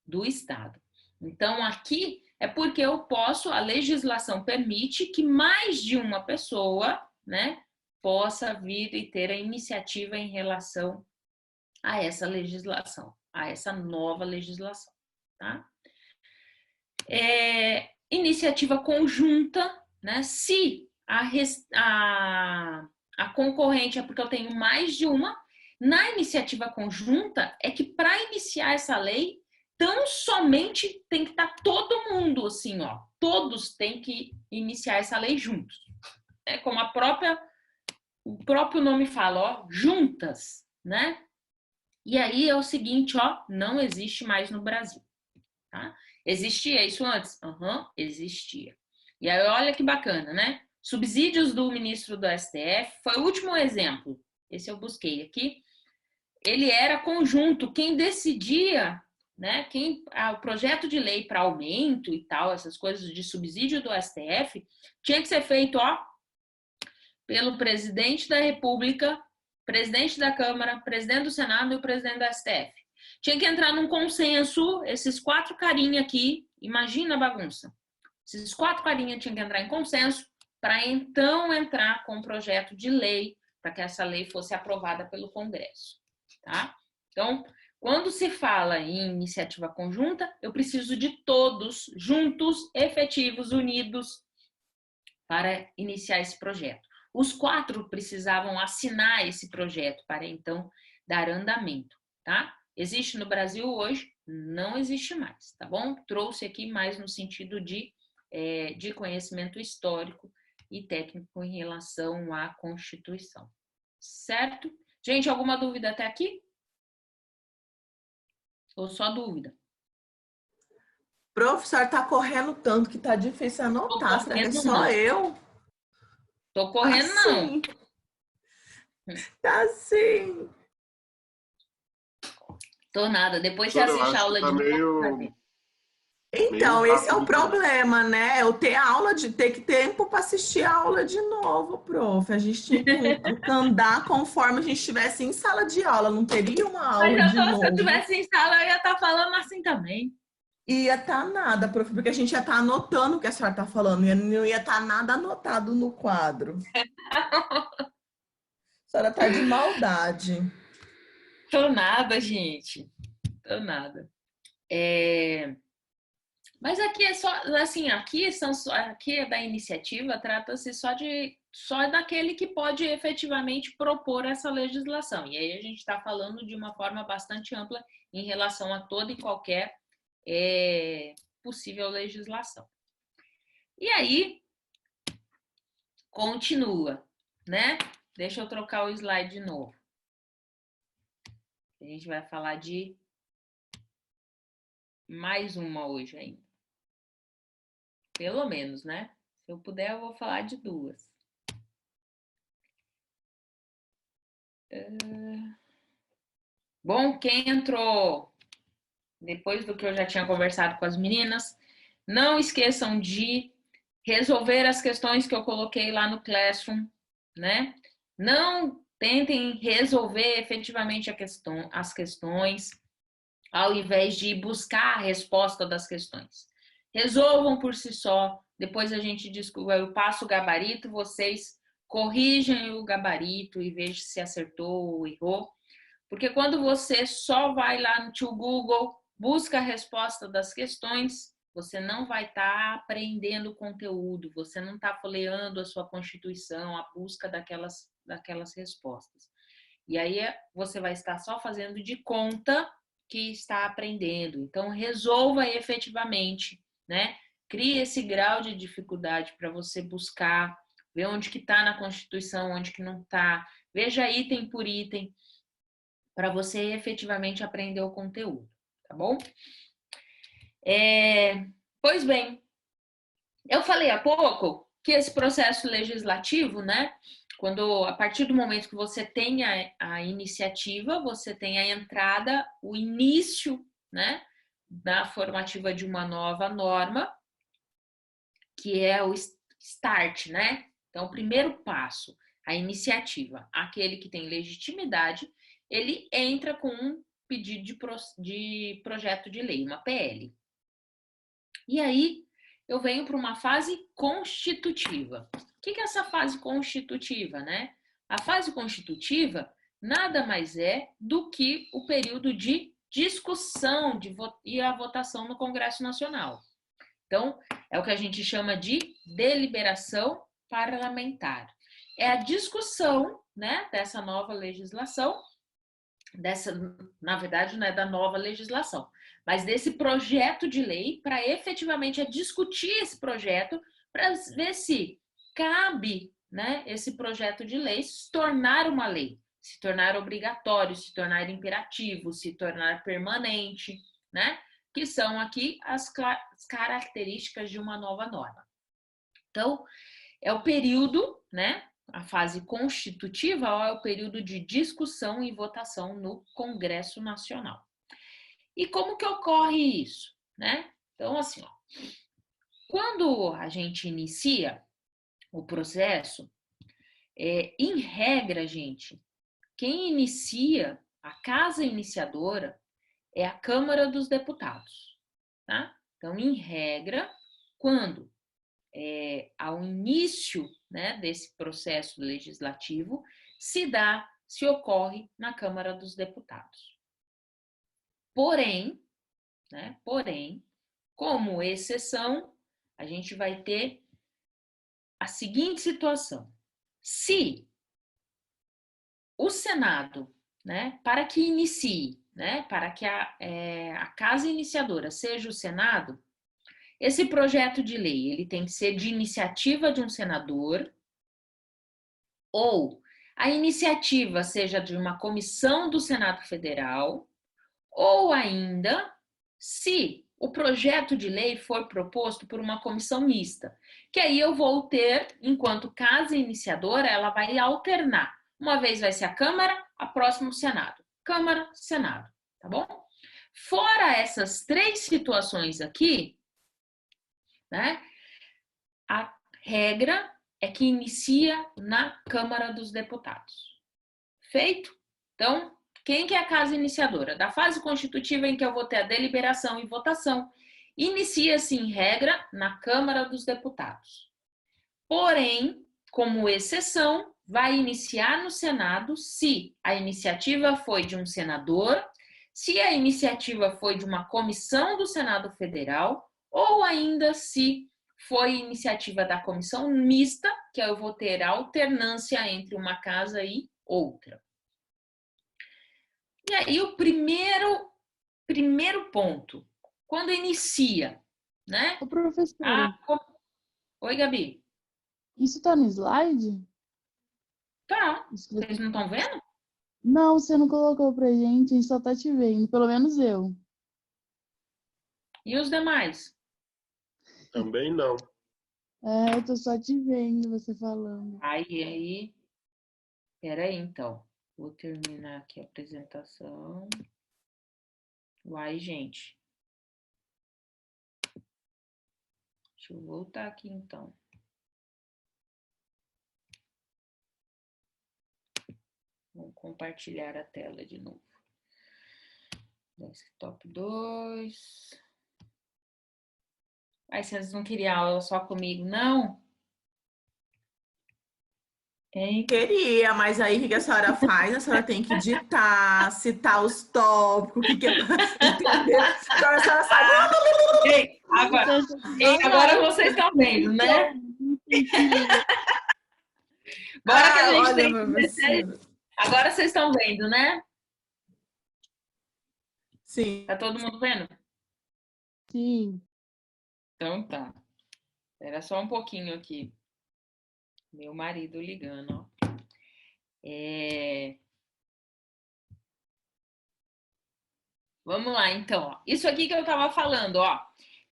[SPEAKER 1] do Estado. Então, aqui é porque a legislação permite que mais de uma pessoa, né, possa vir e ter a iniciativa em relação a essa legislação, a essa nova legislação, tá? Iniciativa conjunta, né? Se a concorrente é porque eu tenho mais de uma. Na iniciativa conjunta, é que para iniciar essa lei, tão somente tem que estar todo mundo assim, ó. Todos têm que iniciar essa lei juntos. É como o próprio nome fala, ó, juntas, né? E aí é o seguinte, ó, não existe mais no Brasil, tá? Existia isso antes? Existia. E aí olha que bacana, né? Subsídios do ministro do STF, foi o último exemplo, esse eu busquei aqui. Ele era conjunto, quem decidia, né? O projeto de lei para aumento e tal, essas coisas de subsídio do STF, tinha que ser feito, ó, pelo presidente da República, presidente da Câmara, presidente do Senado e o presidente da STF. Tinha que entrar num consenso, esses 4 carinha aqui, imagina a bagunça. Esses 4 carinha tinham que entrar em consenso para então entrar com um projeto de lei, para que essa lei fosse aprovada pelo Congresso. Tá? Então, quando se fala em iniciativa conjunta, eu preciso de todos juntos, efetivos, unidos, para iniciar esse projeto. Os 4 precisavam assinar esse projeto para então dar andamento, tá? Existe no Brasil hoje? Não existe mais, tá bom? Trouxe aqui mais no sentido de conhecimento histórico e técnico em relação à Constituição. Certo? Gente, alguma dúvida até aqui? Ou só dúvida?
[SPEAKER 2] Professor, tá correndo tanto que tá difícil anotar. Será que é só eu?
[SPEAKER 1] Tô correndo,
[SPEAKER 2] assim.
[SPEAKER 1] não.
[SPEAKER 2] Tá sim.
[SPEAKER 1] Tô nada. Depois você assiste a aula de novo.
[SPEAKER 2] Então, esse é o problema, né? Eu ter ter tempo para assistir a aula de novo, prof. A gente tinha que andar conforme a gente estivesse em sala de aula, não teria uma aula de novo.
[SPEAKER 1] Se eu estivesse em sala, eu ia estar falando assim também.
[SPEAKER 2] Ia estar nada, prof, porque a gente ia estar anotando o que a senhora está falando, não ia estar nada anotado no quadro. A senhora está de maldade.
[SPEAKER 1] Tô nada, gente. Tô nada. Mas aqui é só, assim, aqui é da iniciativa, trata-se só daquele que pode efetivamente propor essa legislação. E aí a gente está falando de uma forma bastante ampla em relação a toda e qualquer possível legislação. E aí, continua, né? Deixa eu trocar o slide de novo. A gente vai falar de mais uma hoje ainda. Pelo menos, né? Se eu puder, eu vou falar de 2. Bom, quem entrou depois do que eu já tinha conversado com as meninas, não esqueçam de resolver as questões que eu coloquei lá no Classroom, né? Não tentem resolver efetivamente as questões, ao invés de buscar a resposta das questões. Resolvam por si só, depois a gente eu passo o gabarito, vocês corrigem o gabarito e vejam se acertou ou errou. Porque quando você só vai lá no tio Google, busca a resposta das questões, você não vai estar aprendendo conteúdo, você não está folheando a sua Constituição, a busca daquelas respostas. E aí você vai estar só fazendo de conta que está aprendendo. Então, resolva efetivamente, né? Crie esse grau de dificuldade para você buscar, ver onde que está na Constituição, onde que não está. Veja item por item, para você efetivamente aprender o conteúdo, tá bom? Pois bem, eu falei há pouco que esse processo legislativo, né? A partir do momento que você tem a iniciativa, você tem a entrada, o início, né, da formativa de uma nova norma, que é o start, né? Então, o primeiro passo, a iniciativa, aquele que tem legitimidade, ele entra com um pedido de projeto de lei, uma PL. E aí, eu venho para uma fase constitutiva. O que é essa fase constitutiva, né? A fase constitutiva nada mais é do que o período de discussão e a votação no Congresso Nacional. Então, é o que a gente chama de deliberação parlamentar. É a discussão, né, dessa nova legislação, na verdade, não é da nova legislação, mas desse projeto de lei para efetivamente discutir esse projeto para ver se cabe, né, esse projeto de lei se tornar uma lei, se tornar obrigatório, se tornar imperativo, se tornar permanente, né? Que são aqui as características de uma nova norma. Então, é o período, né? A fase constitutiva é o período de discussão e votação no Congresso Nacional. E como que ocorre isso, né? Então, assim, ó, quando a gente inicia o processo, em regra, gente, quem inicia, a casa iniciadora, é a Câmara dos Deputados, tá? Então, em regra, quando ao início, né, desse processo legislativo, se ocorre na Câmara dos Deputados. Porém, como exceção, a gente vai ter a seguinte situação. Se o Senado, né, para que inicie, né, para que a casa iniciadora seja o Senado, esse projeto de lei ele tem que ser de iniciativa de um senador, ou a iniciativa seja de uma comissão do Senado Federal, ou ainda, se o projeto de lei for proposto por uma comissão mista, que aí eu vou ter, enquanto casa iniciadora, ela vai alternar. Uma vez vai ser a Câmara, a próxima o Senado. Câmara, Senado, tá bom? Fora essas três situações aqui, né, a regra é que inicia na Câmara dos Deputados. Feito? Então, quem que é a casa iniciadora? Da fase constitutiva em que eu vou ter a deliberação e votação, inicia-se em regra na Câmara dos Deputados. Porém, como exceção, vai iniciar no Senado se a iniciativa foi de um senador, se a iniciativa foi de uma comissão do Senado Federal, ou ainda se foi iniciativa da comissão mista, que eu vou ter alternância entre uma casa e outra. E aí o primeiro ponto, quando inicia, né?
[SPEAKER 4] Ô, professora,
[SPEAKER 1] Oi, Gabi.
[SPEAKER 4] isso tá no slide?
[SPEAKER 1] Tá, vocês não estão vendo?
[SPEAKER 4] Não, você não colocou pra gente, a gente só tá te vendo, pelo menos eu.
[SPEAKER 1] E os demais?
[SPEAKER 3] Também não.
[SPEAKER 4] Eu tô só te vendo, você falando.
[SPEAKER 1] Aí. Peraí, então. Vou terminar aqui a apresentação. Uai, gente. Deixa eu voltar aqui, então. Vamos compartilhar a tela de novo. Desktop 2. Aí, vocês não queriam aula só comigo, não? Hein?
[SPEAKER 2] Queria, mas aí o que a senhora faz? A senhora tem que ditar, citar os tópicos, o que é entender. Então a senhora sabe.
[SPEAKER 1] Ei, agora vocês estão vendo, né? Bora que a gente tem que descer. Agora vocês estão vendo, né?
[SPEAKER 2] Sim.
[SPEAKER 1] Tá todo mundo vendo?
[SPEAKER 4] Sim.
[SPEAKER 1] Então tá. Espera só um pouquinho aqui. Meu marido ligando, ó. Vamos lá, então. Ó. Isso aqui que eu tava falando, ó.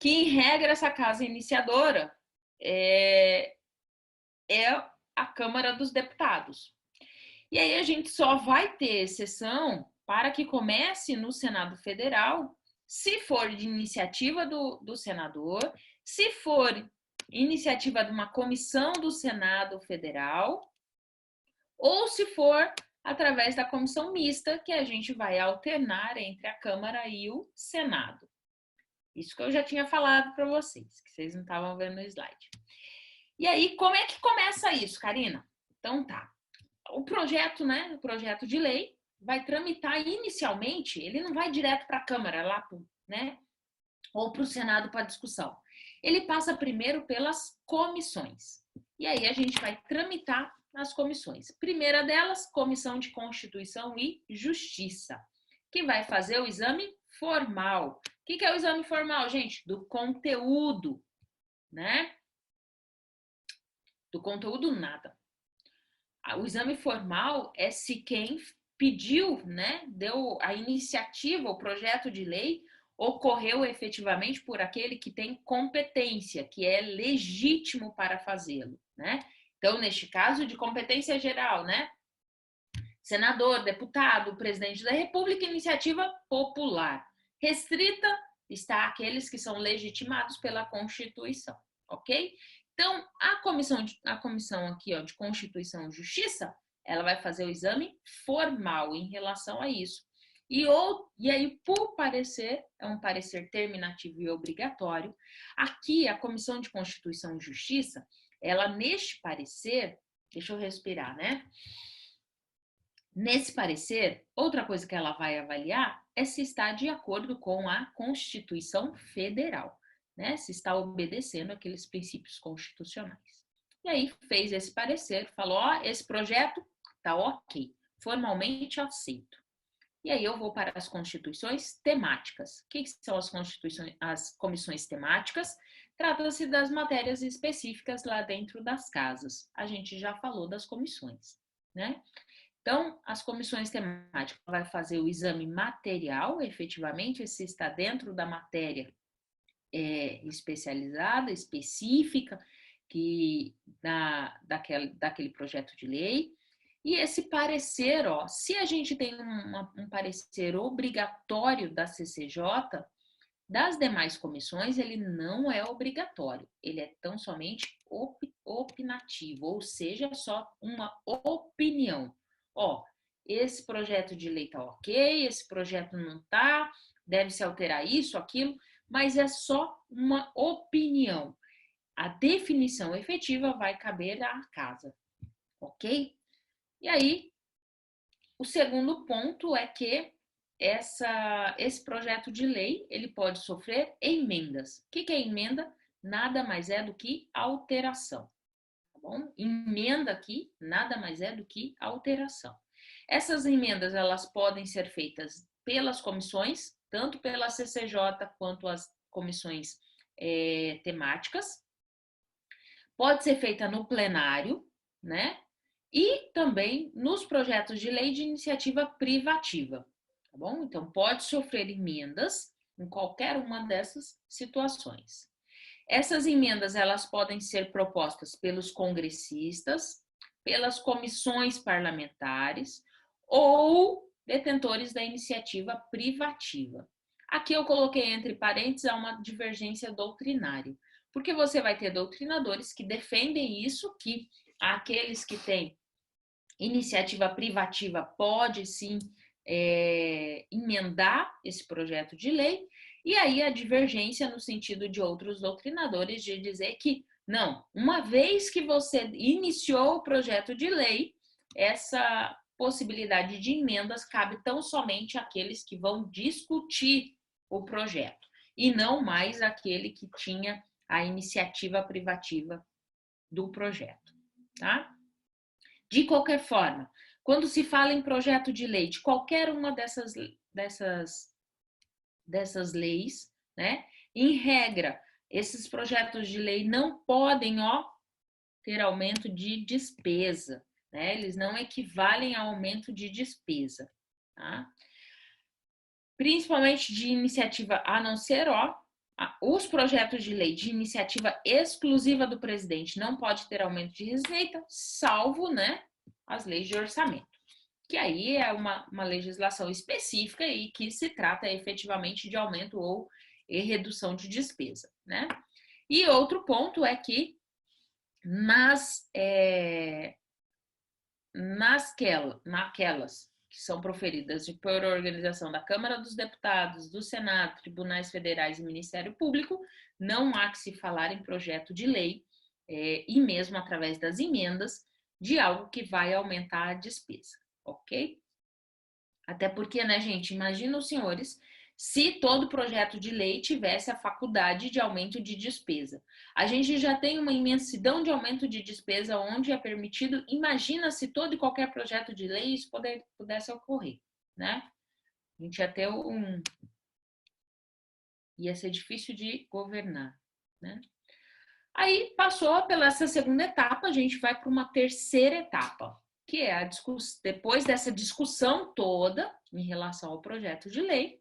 [SPEAKER 1] Que em regra essa casa iniciadora é a Câmara dos Deputados. E aí a gente só vai ter exceção para que comece no Senado Federal, se for de iniciativa do senador, se for iniciativa de uma comissão do Senado Federal, ou se for através da comissão mista, que a gente vai alternar entre a Câmara e o Senado. Isso que eu já tinha falado para vocês, que vocês não estavam vendo no slide. E aí, como é que começa isso, Karina? Então tá. O projeto, né, o projeto de lei vai tramitar inicialmente, ele não vai direto para a Câmara, lá pro, né, ou para o Senado para discussão. Ele passa primeiro pelas comissões. E aí a gente vai tramitar as comissões. Primeira delas, Comissão de Constituição e Justiça, que vai fazer o exame formal. O que é o exame formal, gente? Do conteúdo, né? Do conteúdo, nada. O exame formal é se quem pediu, né, deu a iniciativa, o projeto de lei, ocorreu efetivamente por aquele que tem competência, que é legítimo para fazê-lo, né? Então, neste caso, de competência geral, né? Senador, deputado, presidente da República, iniciativa popular. Restrita está aqueles que são legitimados pela Constituição, ok? Então, a comissão aqui, ó, de Constituição e Justiça, ela vai fazer o exame formal em relação a isso. E aí, por parecer, é um parecer terminativo e obrigatório, aqui a Comissão de Constituição e Justiça, ela neste parecer, deixa eu respirar, né? Nesse parecer, outra coisa que ela vai avaliar é se está de acordo com a Constituição Federal, né? Se está obedecendo aqueles princípios constitucionais. E aí fez esse parecer, falou, ó, esse projeto tá ok, formalmente aceito. E aí eu vou para as constituições temáticas. O que são as comissões temáticas? Trata-se das matérias específicas lá dentro das casas. A gente já falou das comissões, né? Então, as comissões temáticas vai fazer o exame material, efetivamente, se está dentro da matéria especializada, específica, daquele projeto de lei. E esse parecer, ó, se a gente tem um parecer obrigatório da CCJ, das demais comissões, ele não é obrigatório, ele é tão somente opinativo, ou seja, só uma opinião. Ó, esse projeto de lei tá ok, esse projeto não tá, deve-se alterar isso, aquilo, mas é só uma opinião. A definição efetiva vai caber à casa, ok? E aí, o segundo ponto é que esse projeto de lei, ele pode sofrer emendas. O que é emenda? Nada mais é do que alteração, tá bom? Emenda aqui, nada mais é do que alteração. Essas emendas, elas podem ser feitas pelas comissões, tanto pela CCJ quanto as comissões temáticas. Pode ser feita no plenário, né? E também nos projetos de lei de iniciativa privativa, tá bom? Então, pode sofrer emendas em qualquer uma dessas situações. Essas emendas, elas podem ser propostas pelos congressistas, pelas comissões parlamentares ou detentores da iniciativa privativa. Aqui eu coloquei entre parênteses uma divergência doutrinária, porque você vai ter doutrinadores que defendem isso, que aqueles que têm iniciativa privativa pode sim emendar esse projeto de lei, e aí a divergência no sentido de outros doutrinadores de dizer que, não, uma vez que você iniciou o projeto de lei, essa possibilidade de emendas cabe tão somente àqueles que vão discutir o projeto, e não mais aquele que tinha a iniciativa privativa do projeto, tá? De qualquer forma, quando se fala em projeto de lei, de qualquer uma dessas leis, né? Em regra, esses projetos de lei não podem, ter aumento de despesa, né? Eles não equivalem a aumento de despesa, tá? Principalmente de iniciativa, a não ser, os projetos de lei de iniciativa exclusiva do presidente não pode ter aumento de receita, salvo, né, as leis de orçamento, que aí é uma legislação específica e que se trata efetivamente de aumento ou redução de despesa, né? E outro ponto é que naquelas que são proferidas por organização da Câmara dos Deputados, do Senado, Tribunais Federais e Ministério Público, não há que se falar em projeto de lei, e mesmo através das emendas, de algo que vai aumentar a despesa, ok? Até porque, né, gente, imagina os senhores se todo projeto de lei tivesse a faculdade de aumento de despesa. A gente já tem uma imensidão de aumento de despesa onde é permitido. Imagina se todo e qualquer projeto de lei isso pudesse ocorrer, né? A gente ia ter ia ser difícil de governar, né? Aí passou pela essa segunda etapa, a gente vai para uma terceira etapa, que é depois dessa discussão toda em relação ao projeto de lei,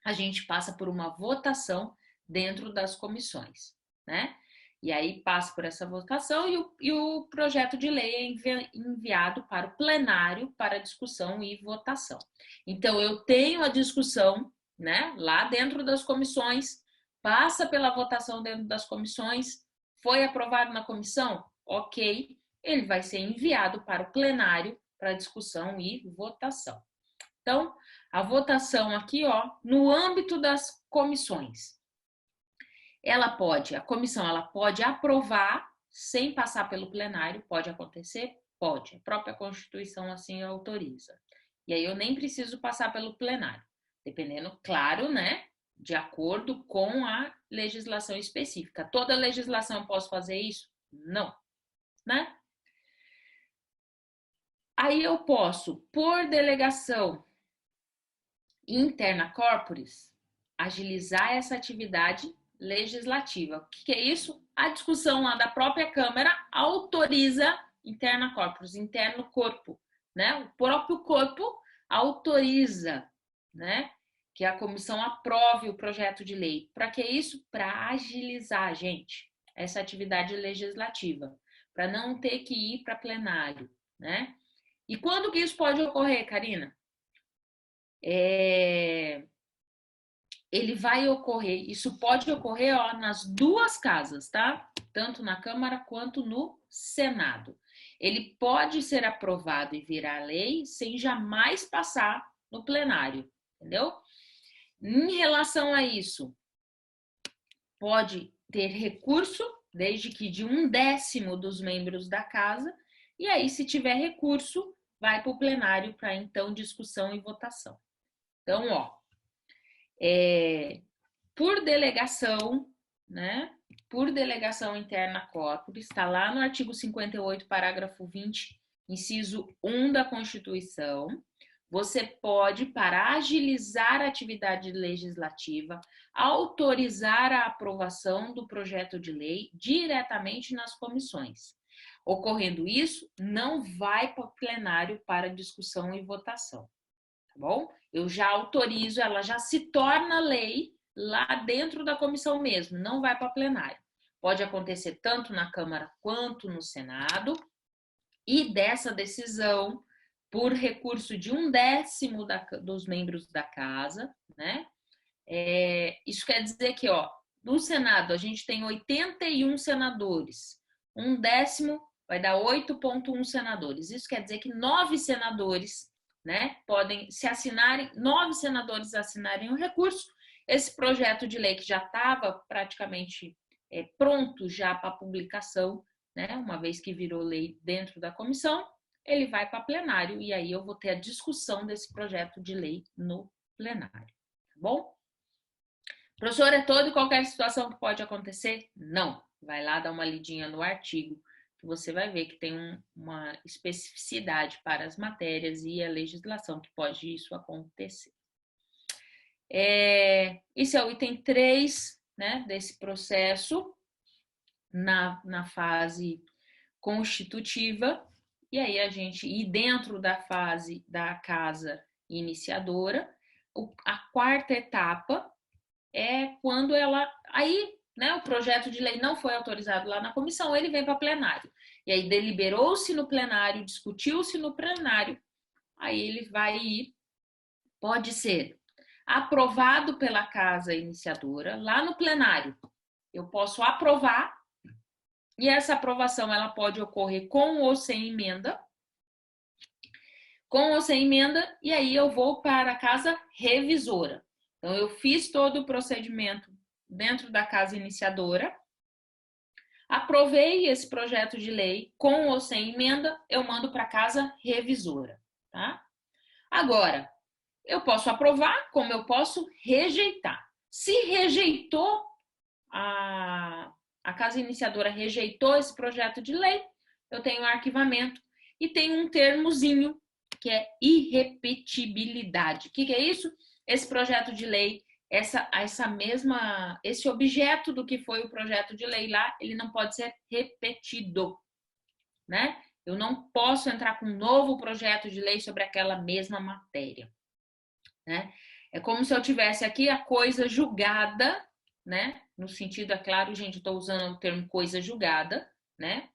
[SPEAKER 1] a gente passa por uma votação dentro das comissões, né? E aí passa por essa votação e o projeto de lei é enviado para o plenário para discussão e votação. Então, eu tenho a discussão, né, lá dentro das comissões, passa pela votação dentro das comissões, foi aprovado na comissão? Ok, ele vai ser enviado para o plenário para discussão e votação. Então, a votação aqui, ó, no âmbito das comissões. A comissão ela pode aprovar sem passar pelo plenário, pode acontecer? Pode. A própria Constituição assim autoriza. E aí eu nem preciso passar pelo plenário, dependendo, claro, né, de acordo com a legislação específica. Toda legislação eu posso fazer isso? Não, né? Aí eu posso, por delegação interna corporis, agilizar essa atividade legislativa. O que é isso? A discussão lá da própria Câmara autoriza interna corporis, interno corpo, né? O próprio corpo autoriza, né? Que a comissão aprove o projeto de lei. Para que isso? Para agilizar, gente, essa atividade legislativa, para não ter que ir para plenário, né? E quando que isso pode ocorrer, Karina? Ele vai ocorrer, isso pode ocorrer, ó, nas duas casas, tá? Tanto na Câmara quanto no Senado. Ele pode ser aprovado e virar lei sem jamais passar no plenário, entendeu? Em relação a isso, pode ter recurso, desde que de 1/10 dos membros da casa, e aí, se tiver recurso, vai para o plenário para, então, discussão e votação. Então, ó, por delegação, né? Por delegação interna corporis, está lá no artigo 58, parágrafo 20, inciso 1 da Constituição. Você pode, para agilizar a atividade legislativa, autorizar a aprovação do projeto de lei diretamente nas comissões. Ocorrendo isso, não vai para o plenário para discussão e votação, tá bom? Eu já autorizo, ela já se torna lei lá dentro da comissão mesmo, não vai para plenário. Pode acontecer tanto na Câmara quanto no Senado, e dessa decisão, por recurso de 1/10 dos membros da casa, né? Isso quer dizer que, ó, no Senado a gente tem 81 senadores, 1/10 vai dar 8,1 senadores. Isso quer dizer que 9 senadores, né, podem, se assinarem, 9 senadores assinarem o recurso, esse projeto de lei que já estava praticamente pronto já para publicação, né, uma vez que virou lei dentro da comissão, ele vai para plenário e aí eu vou ter a discussão desse projeto de lei no plenário, tá bom? Professor, é toda e qualquer situação que pode acontecer? Não. Vai lá dar uma lidinha no artigo, que você vai ver que tem uma especificidade para as matérias e a legislação que pode isso acontecer. Esse é o item 3, né, desse processo na fase constitutiva. E aí e dentro da fase da casa iniciadora, a quarta etapa é quando o projeto de lei não foi autorizado lá na comissão, ele vem para plenário. E aí deliberou-se no plenário, discutiu-se no plenário, aí ele vai ir, pode ser aprovado pela casa iniciadora lá no plenário. Eu posso aprovar, e essa aprovação ela pode ocorrer com ou sem emenda. Com ou sem emenda, e aí eu vou para a casa revisora. Então, eu fiz todo o procedimento dentro da casa iniciadora, aprovei esse projeto de lei com ou sem emenda, eu mando para a casa revisora, tá? Agora, Eu posso aprovar, como eu posso rejeitar. Se rejeitou, a casa iniciadora rejeitou esse projeto de lei, eu tenho um arquivamento e tenho um termozinho que é irrepetibilidade. O que é isso? Esse projeto de lei, esse objeto do que foi o projeto de lei lá, ele não pode ser repetido, né? Eu não posso entrar com um novo projeto de lei sobre aquela mesma matéria, né? É como se eu tivesse aqui a coisa julgada, né? No sentido, é claro, gente, estou usando o termo coisa julgada, né?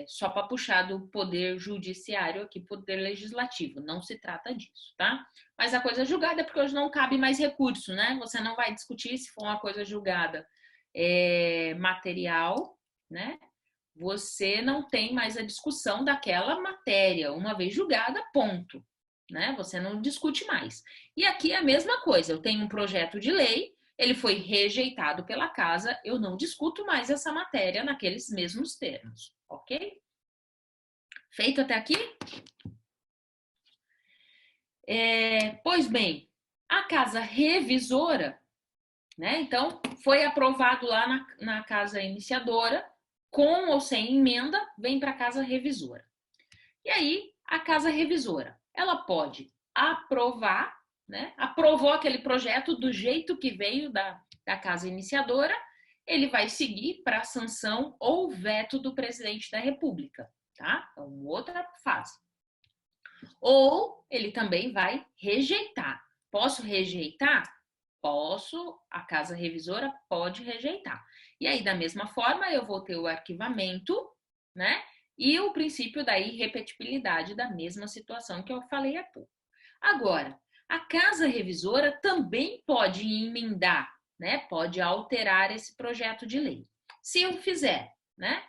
[SPEAKER 1] Só para puxar do poder judiciário aqui, poder legislativo. Não se trata disso, tá? Mas a coisa julgada é porque hoje não cabe mais recurso, né? Você não vai discutir se for uma coisa julgada material, né? Você não tem mais a discussão daquela matéria. Uma vez julgada, ponto. Né? Você não discute mais. E aqui é a mesma coisa. Eu tenho um projeto de lei, ele foi rejeitado pela casa, eu não discuto mais essa matéria naqueles mesmos termos, ok? Feito até aqui? Pois bem, a casa revisora, né? Então, foi aprovado lá na casa iniciadora, com ou sem emenda, vem para a casa revisora. E aí, a casa revisora, ela pode aprovar, né? Aprovou aquele projeto do jeito que veio da casa iniciadora, ele vai seguir para a sanção ou veto do presidente da República, tá? É uma outra fase. Ou ele também vai rejeitar. Posso rejeitar? Posso, a casa revisora pode rejeitar. E aí, da mesma forma, eu vou ter o arquivamento, né? E o princípio da irrepetibilidade da mesma situação que eu falei há pouco. Agora, a casa revisora também pode emendar, né? Pode alterar esse projeto de lei. Se eu fizer, né?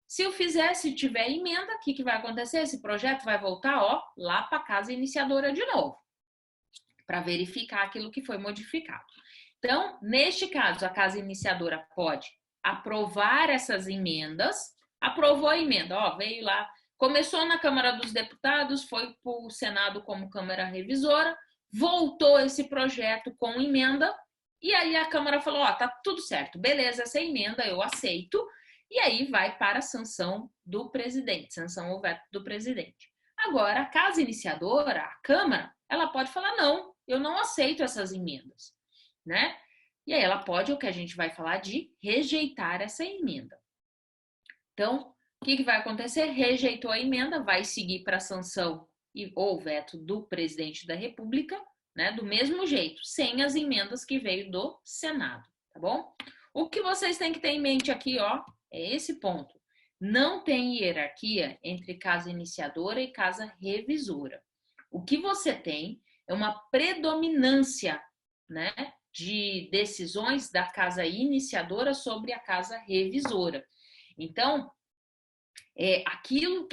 [SPEAKER 1] Se eu fizer, se tiver emenda, o que vai acontecer? Esse projeto vai voltar, ó, lá para a casa iniciadora de novo, para verificar aquilo que foi modificado. Então, neste caso, a casa iniciadora pode aprovar essas emendas. Aprovou a emenda, ó, veio lá, começou na Câmara dos Deputados, foi para o Senado como Câmara Revisora, voltou esse projeto com emenda, e aí a Câmara falou, ó, tá tudo certo, beleza, essa emenda eu aceito, e aí vai para a sanção do presidente, sanção ou veto do presidente. Agora, a casa iniciadora, a Câmara, ela pode falar, não, eu não aceito essas emendas, né? E aí ela pode, o que a gente vai falar de rejeitar essa emenda. Então, o que vai acontecer? Rejeitou a emenda, vai seguir para a sanção ou veto do presidente da República, né? Do mesmo jeito, sem as emendas que veio do Senado, tá bom? O que vocês têm que ter em mente aqui, ó, é esse ponto. Não tem hierarquia entre casa iniciadora e casa revisora. O que você tem é uma predominância, né, de decisões da casa iniciadora sobre a casa revisora. Então,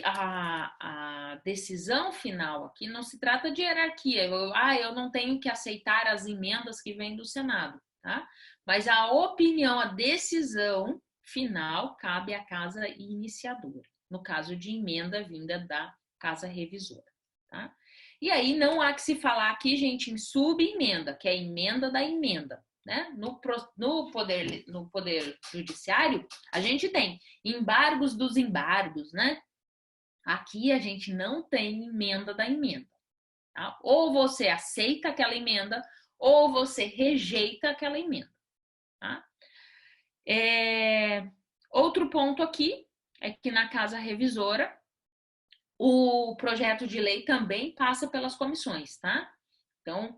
[SPEAKER 1] a decisão final aqui não se trata de hierarquia. Eu não tenho que aceitar as emendas que vêm do Senado, tá? Mas a opinião, a decisão final cabe à casa iniciadora, no caso de emenda vinda da casa revisora, tá? E aí não há que se falar aqui, gente, em subemenda, que é a emenda da emenda. Né? No poder judiciário, a gente tem embargos dos embargos, né? Aqui a gente não tem emenda da emenda. Tá? Ou você aceita aquela emenda, ou você rejeita aquela emenda. Tá? Outro ponto aqui é que na casa revisora, o projeto de lei também passa pelas comissões, tá? Então,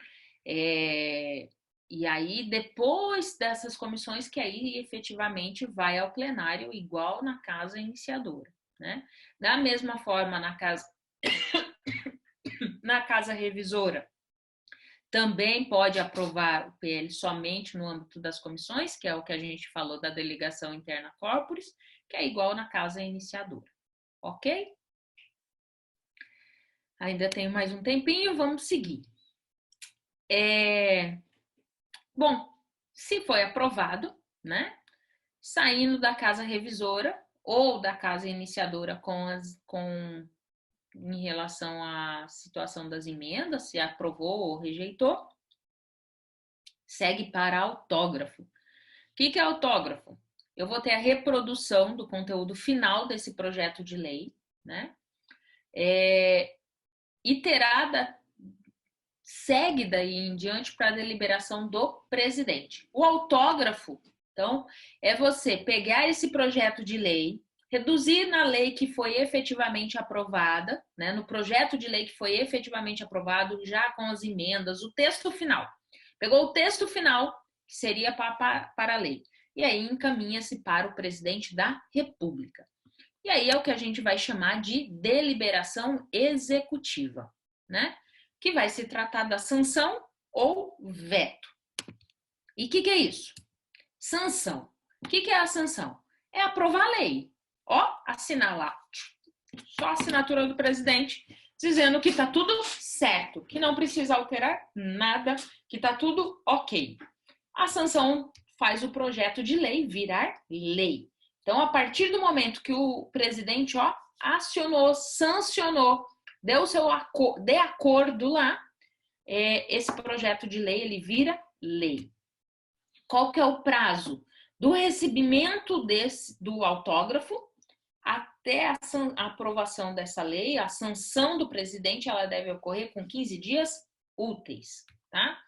[SPEAKER 1] e aí, depois dessas comissões, que aí efetivamente vai ao plenário, igual na casa iniciadora, né? Da mesma forma, na casa revisora, também pode aprovar o PL somente no âmbito das comissões, que é o que a gente falou da delegação interna corporis, que é igual na casa iniciadora, ok? Ainda tenho mais um tempinho, vamos seguir. Bom, se foi aprovado, né? Saindo da casa revisora ou da casa iniciadora com em relação à situação das emendas, se aprovou ou rejeitou, segue para autógrafo. O que é autógrafo? Eu vou ter a reprodução do conteúdo final desse projeto de lei, né? Segue daí em diante para a deliberação do presidente. O autógrafo, então, é você pegar esse projeto de lei, reduzir na lei que foi efetivamente aprovada, né, no projeto de lei que foi efetivamente aprovado, já com as emendas, o texto final. Pegou o texto final, que seria para a lei, e aí encaminha-se para o presidente da República. E aí é o que a gente vai chamar de deliberação executiva, né? Que vai se tratar da sanção ou veto. E o que é isso? Sanção. O que é a sanção? É aprovar a lei. Ó, assinar lá. Só a assinatura do presidente dizendo que tá tudo certo, que não precisa alterar nada, que tá tudo ok. A sanção faz o projeto de lei virar lei. Então, a partir do momento que o presidente, acionou, sancionou, deu o seu de acordo lá, esse projeto de lei, ele vira lei. Qual que é o prazo do recebimento do autógrafo até a aprovação dessa lei? A sanção do presidente, ela deve ocorrer com 15 dias úteis, tá?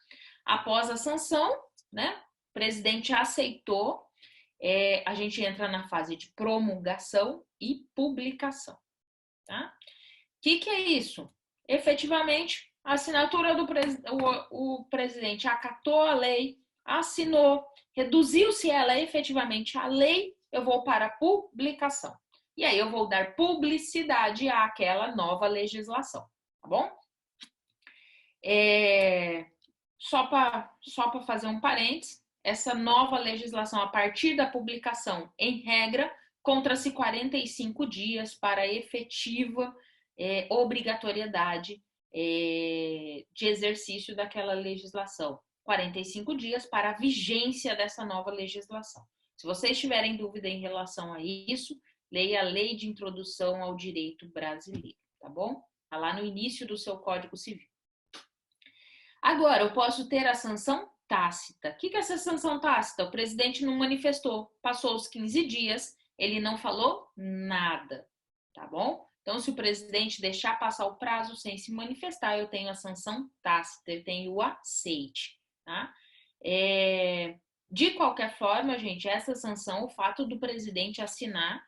[SPEAKER 1] Após a sanção, né, o presidente aceitou, a gente entra na fase de promulgação e publicação, tá? O que é isso? Efetivamente, a assinatura do o presidente acatou a lei, assinou, reduziu-se ela efetivamente à lei, eu vou para a publicação. E aí eu vou dar publicidade àquela nova legislação, tá bom? Só para fazer um parênteses, essa nova legislação, a partir da publicação, em regra, conta-se 45 dias para efetiva obrigatoriedade de exercício daquela legislação. 45 dias para a vigência dessa nova legislação. Se vocês tiverem dúvida em relação a isso, leia a Lei de Introdução ao Direito Brasileiro, tá bom? Está lá no início do seu Código Civil. Agora, eu posso ter a sanção tácita. O que é essa sanção tácita? O presidente não manifestou, passou os 15 dias, ele não falou nada, tá bom? Então, se o presidente deixar passar o prazo sem se manifestar, eu tenho a sanção tácita, eu tenho o aceite, tá? De qualquer forma, gente, essa sanção, o fato do presidente assinar,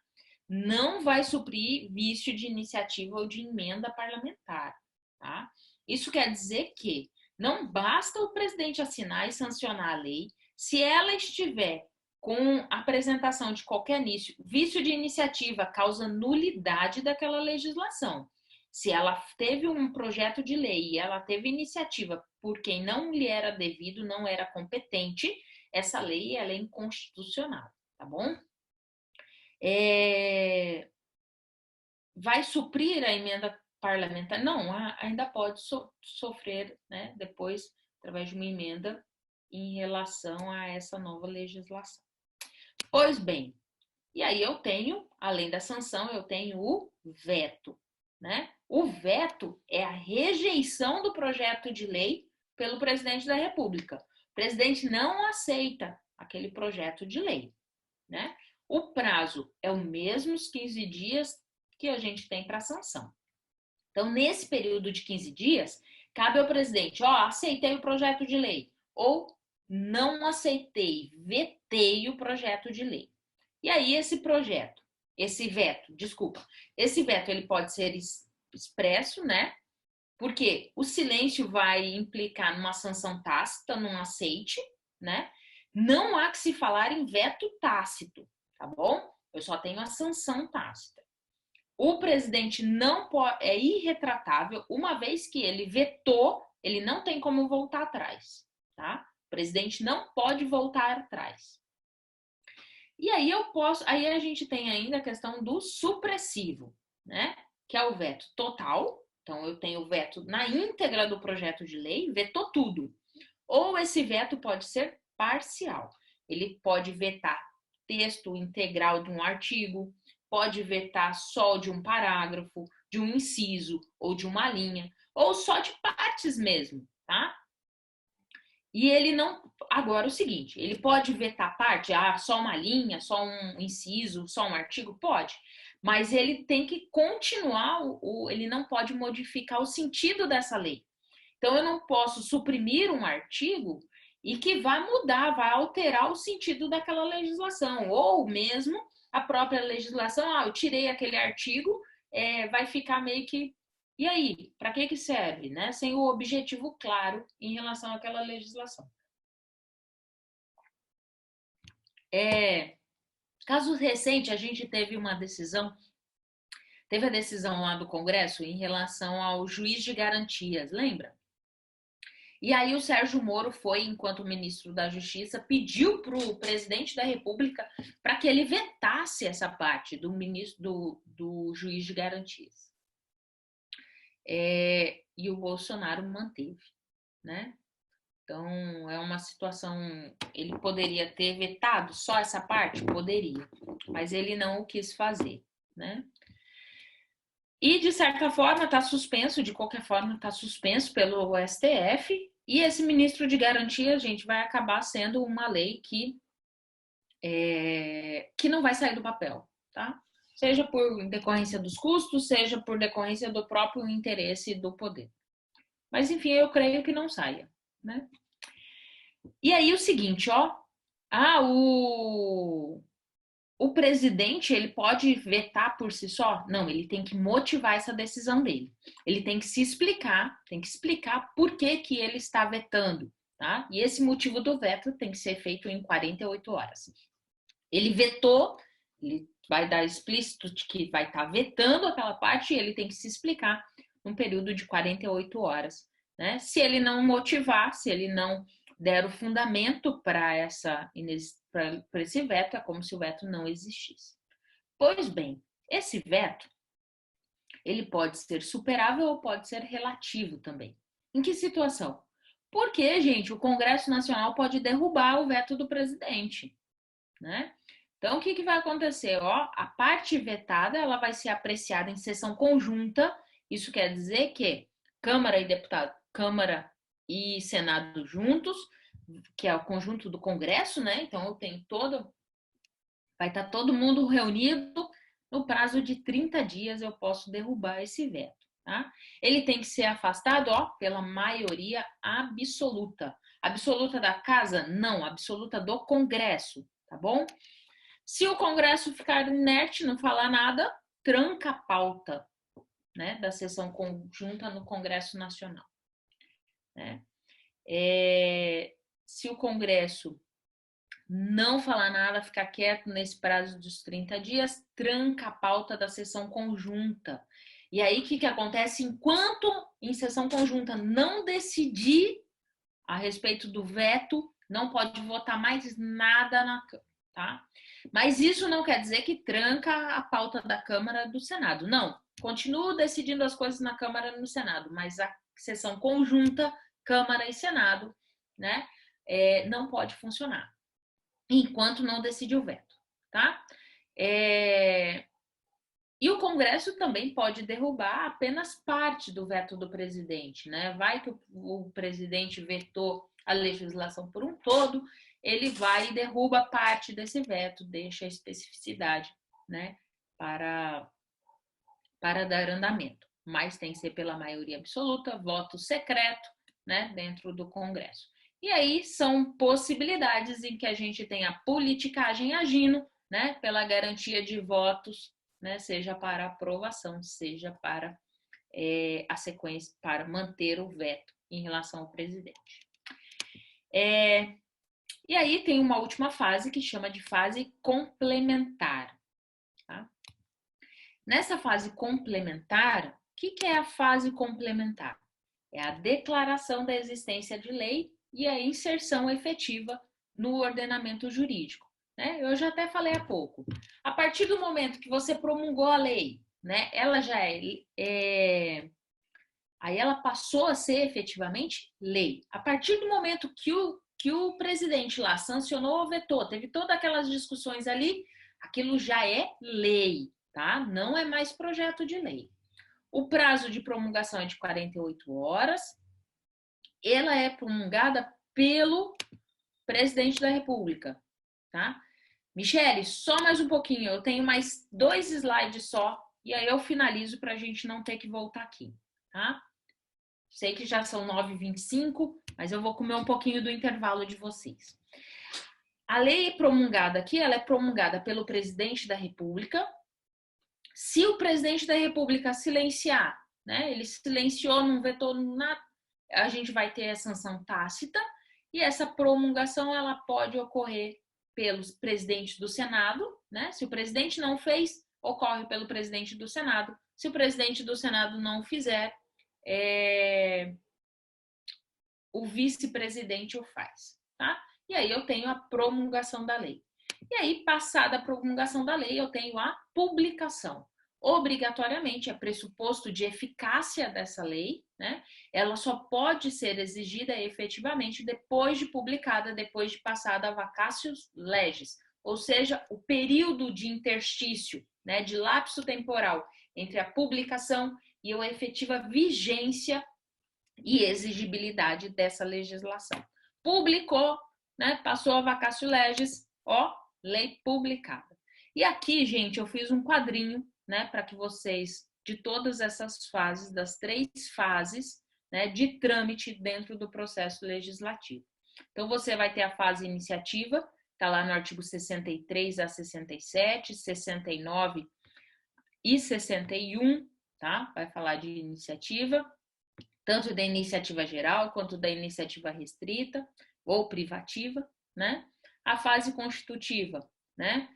[SPEAKER 1] não vai suprir vício de iniciativa ou de emenda parlamentar, tá? Isso quer dizer que não basta o presidente assinar e sancionar a lei, se ela estiver com apresentação de qualquer vício de iniciativa, causa nulidade daquela legislação. Se ela teve um projeto de lei e ela teve iniciativa por quem não lhe era devido, não era competente, essa lei ela é inconstitucional, tá bom? Vai suprir a emenda parlamentar? Não, ainda pode sofrer, né, depois, através de uma emenda em relação a essa nova legislação. Pois bem, e aí eu tenho, além da sanção, eu tenho o veto, né? O veto é a rejeição do projeto de lei pelo presidente da República. O presidente não aceita aquele projeto de lei, né? O prazo é o mesmo, os 15 dias que a gente tem para sanção. Então, nesse período de 15 dias, cabe ao presidente, aceitei o projeto de lei, ou não aceitei, vetei o projeto de lei. E aí esse veto, ele pode ser expresso, né? Porque o silêncio vai implicar numa sanção tácita, num aceite, né? Não há que se falar em veto tácito, tá bom? Eu só tenho a sanção tácita. O presidente não pode, é irretratável, uma vez que ele vetou, ele não tem como voltar atrás, tá? O presidente não pode voltar atrás. E aí aí a gente tem ainda a questão do supressivo, né? Que é o veto total. Então eu tenho o veto na íntegra do projeto de lei, vetou tudo. Ou esse veto pode ser parcial. Ele pode vetar texto integral de um artigo, pode vetar só de um parágrafo, de um inciso ou de uma linha, ou só de partes mesmo, tá? E ele não... Agora, o seguinte, ele pode vetar parte, só uma linha, só um inciso, só um artigo? Pode. Mas ele tem que continuar, ele não pode modificar o sentido dessa lei. Então, eu não posso suprimir um artigo e que vai mudar, vai alterar o sentido daquela legislação. Ou mesmo a própria legislação, eu tirei aquele artigo, vai ficar meio que... E aí, para que serve, né? Sem o objetivo claro em relação àquela legislação. Caso recente, a gente teve a decisão lá do Congresso em relação ao juiz de garantias, lembra? E aí o Sérgio Moro foi, enquanto ministro da Justiça, pediu para o presidente da República para que ele vetasse essa parte do ministro do juiz de garantias. E o Bolsonaro manteve, né? Então, é uma situação... Ele poderia ter vetado só essa parte? Poderia. Mas ele não o quis fazer, né? E, de certa forma, está suspenso, de qualquer forma, está suspenso pelo STF. E esse ministro de garantia, gente, vai acabar sendo uma lei que não vai sair do papel, tá? Seja por decorrência dos custos, seja por decorrência do próprio interesse do poder. Mas, enfim, eu creio que não saia, né? E aí o seguinte, o presidente, ele pode vetar por si só? Não, ele tem que motivar essa decisão dele. Ele tem que se explicar, tem que explicar por que ele está vetando, tá? E esse motivo do veto tem que ser feito em 48 horas. Ele vetou, ele vai dar explícito de que vai estar vetando aquela parte e ele tem que se explicar num período de 48 horas, né? Se ele não motivar, se ele não der o fundamento para esse veto, é como se o veto não existisse. Pois bem, esse veto, ele pode ser superável ou pode ser relativo também. Em que situação? Porque, gente, o Congresso Nacional pode derrubar o veto do presidente, né? Então, o que vai acontecer? A parte vetada, ela vai ser apreciada em sessão conjunta. Isso quer dizer que Câmara e Senado juntos, que é o conjunto do Congresso, né? Então, vai estar todo mundo reunido. No prazo de 30 dias, eu posso derrubar esse veto, tá? Ele tem que ser afastado, pela maioria absoluta. Absoluta da casa? Não, absoluta do Congresso, tá bom? Se o Congresso ficar inerte, não falar nada, tranca a pauta, né, da sessão conjunta no Congresso Nacional, né? Se o Congresso não falar nada, ficar quieto nesse prazo dos 30 dias, tranca a pauta da sessão conjunta. E aí, o que acontece? Enquanto em sessão conjunta não decidir a respeito do veto, não pode votar mais nada na Câmara, tá? Mas isso não quer dizer que tranca a pauta da Câmara e do Senado. Não, continua decidindo as coisas na Câmara e no Senado, mas a sessão conjunta, Câmara e Senado, né, não pode funcionar enquanto não decide o veto, tá? E o Congresso também pode derrubar apenas parte do veto do presidente, né? Vai que o presidente vetou a legislação por um todo, ele vai e derruba parte desse veto, deixa a especificidade, né, para dar andamento. Mas tem que ser pela maioria absoluta, voto secreto, né, dentro do Congresso. E aí são possibilidades em que a gente tem a politicagem agindo, né, pela garantia de votos, né, seja para aprovação, seja para a sequência, para manter o veto em relação ao presidente. E aí tem uma última fase que chama de fase complementar, tá? Nessa fase complementar, o que é a fase complementar? É a declaração da existência de lei e a inserção efetiva no ordenamento jurídico, né? Eu já até falei há pouco. A partir do momento que você promulgou a lei, né, ela já aí ela passou a ser efetivamente lei. A partir do momento que o presidente lá sancionou ou vetou, teve todas aquelas discussões ali, aquilo já é lei, tá? Não é mais projeto de lei. O prazo de promulgação é de 48 horas. Ela é promulgada pelo presidente da República, tá? Michele, só mais um pouquinho, eu tenho mais 2 slides só, e aí eu finalizo para a gente não ter que voltar aqui, tá? Sei que já são 9h25, mas eu vou comer um pouquinho do intervalo de vocês. A lei promulgada aqui, ela é promulgada pelo presidente da República. Se o presidente da República silenciar, né, ele silenciou, não vetou nada, a gente vai ter a sanção tácita, e essa promulgação ela pode ocorrer pelos presidentes do Senado, né? Se o presidente não fez, ocorre pelo presidente do Senado. Se o presidente do Senado não fizer, o vice-presidente o faz, tá? E aí eu tenho a promulgação da lei. E aí, passada a promulgação da lei, eu tenho a publicação. Obrigatoriamente, é pressuposto de eficácia dessa lei, né? Ela só pode ser exigida efetivamente depois de publicada, depois de passada a vacatio legis, ou seja, o período de interstício, né, de lapso temporal entre a publicação e a efetiva vigência e exigibilidade dessa legislação. Publicou, né, passou a vacatio legis, ó, lei publicada. E aqui, gente, eu fiz um quadrinho, né, para que vocês, de todas essas fases, das 3 fases, né, de trâmite dentro do processo legislativo. Então, você vai ter a fase iniciativa, está lá no artigo 63 a 67, 69 e 61, tá? Vai falar de iniciativa, tanto da iniciativa geral quanto da iniciativa restrita ou privativa, né? A fase constitutiva, né?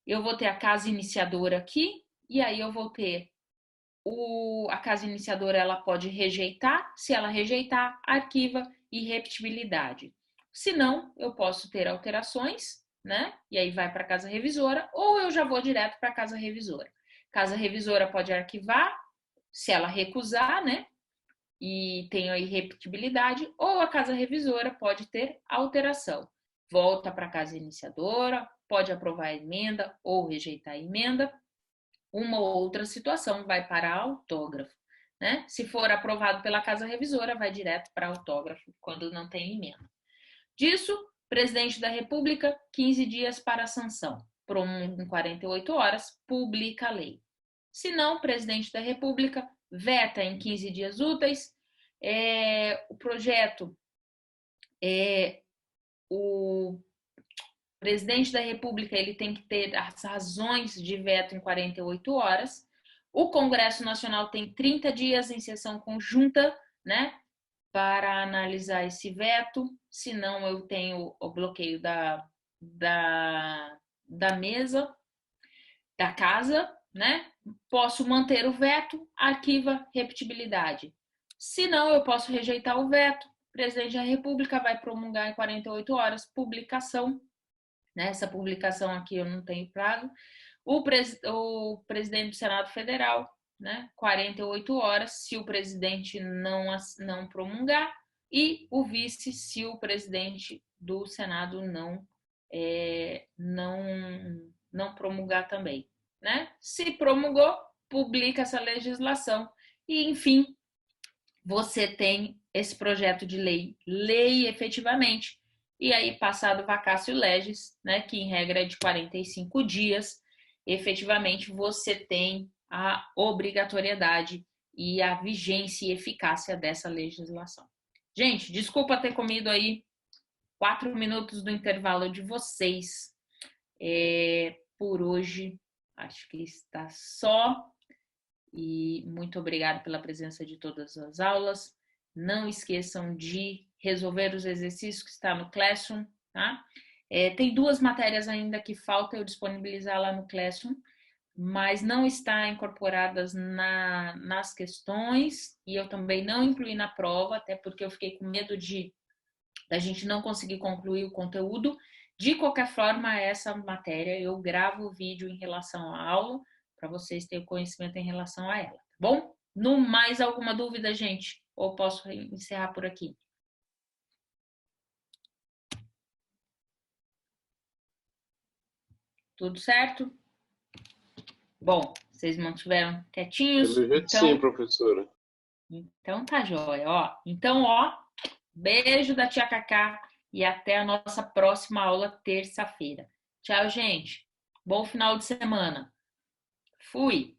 [SPEAKER 1] Eu vou ter a casa iniciadora aqui, e aí eu vou ter a casa iniciadora, ela pode rejeitar, se ela rejeitar, arquiva e repetibilidade. Se não, eu posso ter alterações, né? E aí vai para a casa revisora, ou eu já vou direto para a casa revisora. Casa revisora pode arquivar, se ela recusar, né? E tem a irrepetibilidade, ou a casa revisora pode ter alteração. Volta para a casa iniciadora, pode aprovar a emenda ou rejeitar a emenda. Uma ou outra situação vai para autógrafo, né? Se for aprovado pela casa revisora, vai direto para autógrafo quando não tem emenda. Disso, presidente da República, 15 dias para a sanção. Promulga em 48 horas, publica a lei. Se não, presidente da República veta em 15 dias úteis. O projeto, o presidente da República, ele tem que ter as razões de veto em 48 horas. O Congresso Nacional tem 30 dias em sessão conjunta, né, para analisar esse veto. Se não, eu tenho o bloqueio da mesa, da casa, né? Posso manter o veto, arquiva repetibilidade. Se não, eu posso rejeitar o veto. O presidente da República vai promulgar em 48 horas, publicação. Nessa publicação aqui eu não tenho prazo. O presidente do Senado Federal, né, 48 horas, se o presidente não promulgar, e o vice, se o presidente do Senado não promulgar também, né? Se promulgou, publica essa legislação e, enfim, você tem esse projeto de lei efetivamente. E aí, passado o vacatio legis, né, que em regra é de 45 dias, efetivamente você tem a obrigatoriedade e a vigência e eficácia dessa legislação. Gente, desculpa ter comido aí 4 minutos do intervalo de vocês. Por hoje, acho que está só. E muito obrigada pela presença de todas as aulas. Não esqueçam de resolver os exercícios que está no Classroom, tá? Tem 2 matérias ainda que falta eu disponibilizar lá no Classroom, mas não está incorporadas nas questões, e eu também não incluí na prova, até porque eu fiquei com medo da gente não conseguir concluir o conteúdo. De qualquer forma, essa matéria eu gravo o vídeo em relação à aula, para vocês terem conhecimento em relação a ela, tá bom? No mais alguma dúvida, gente? Ou posso encerrar por aqui? Tudo certo? Bom, Vocês mantiveram quietinhos?
[SPEAKER 3] Pelo jeito, sim, professora.
[SPEAKER 1] Então tá jóia, ó. Então, ó, beijo da tia Cacá e até a nossa próxima aula terça-feira. Tchau, gente. Bom final de semana. Fui.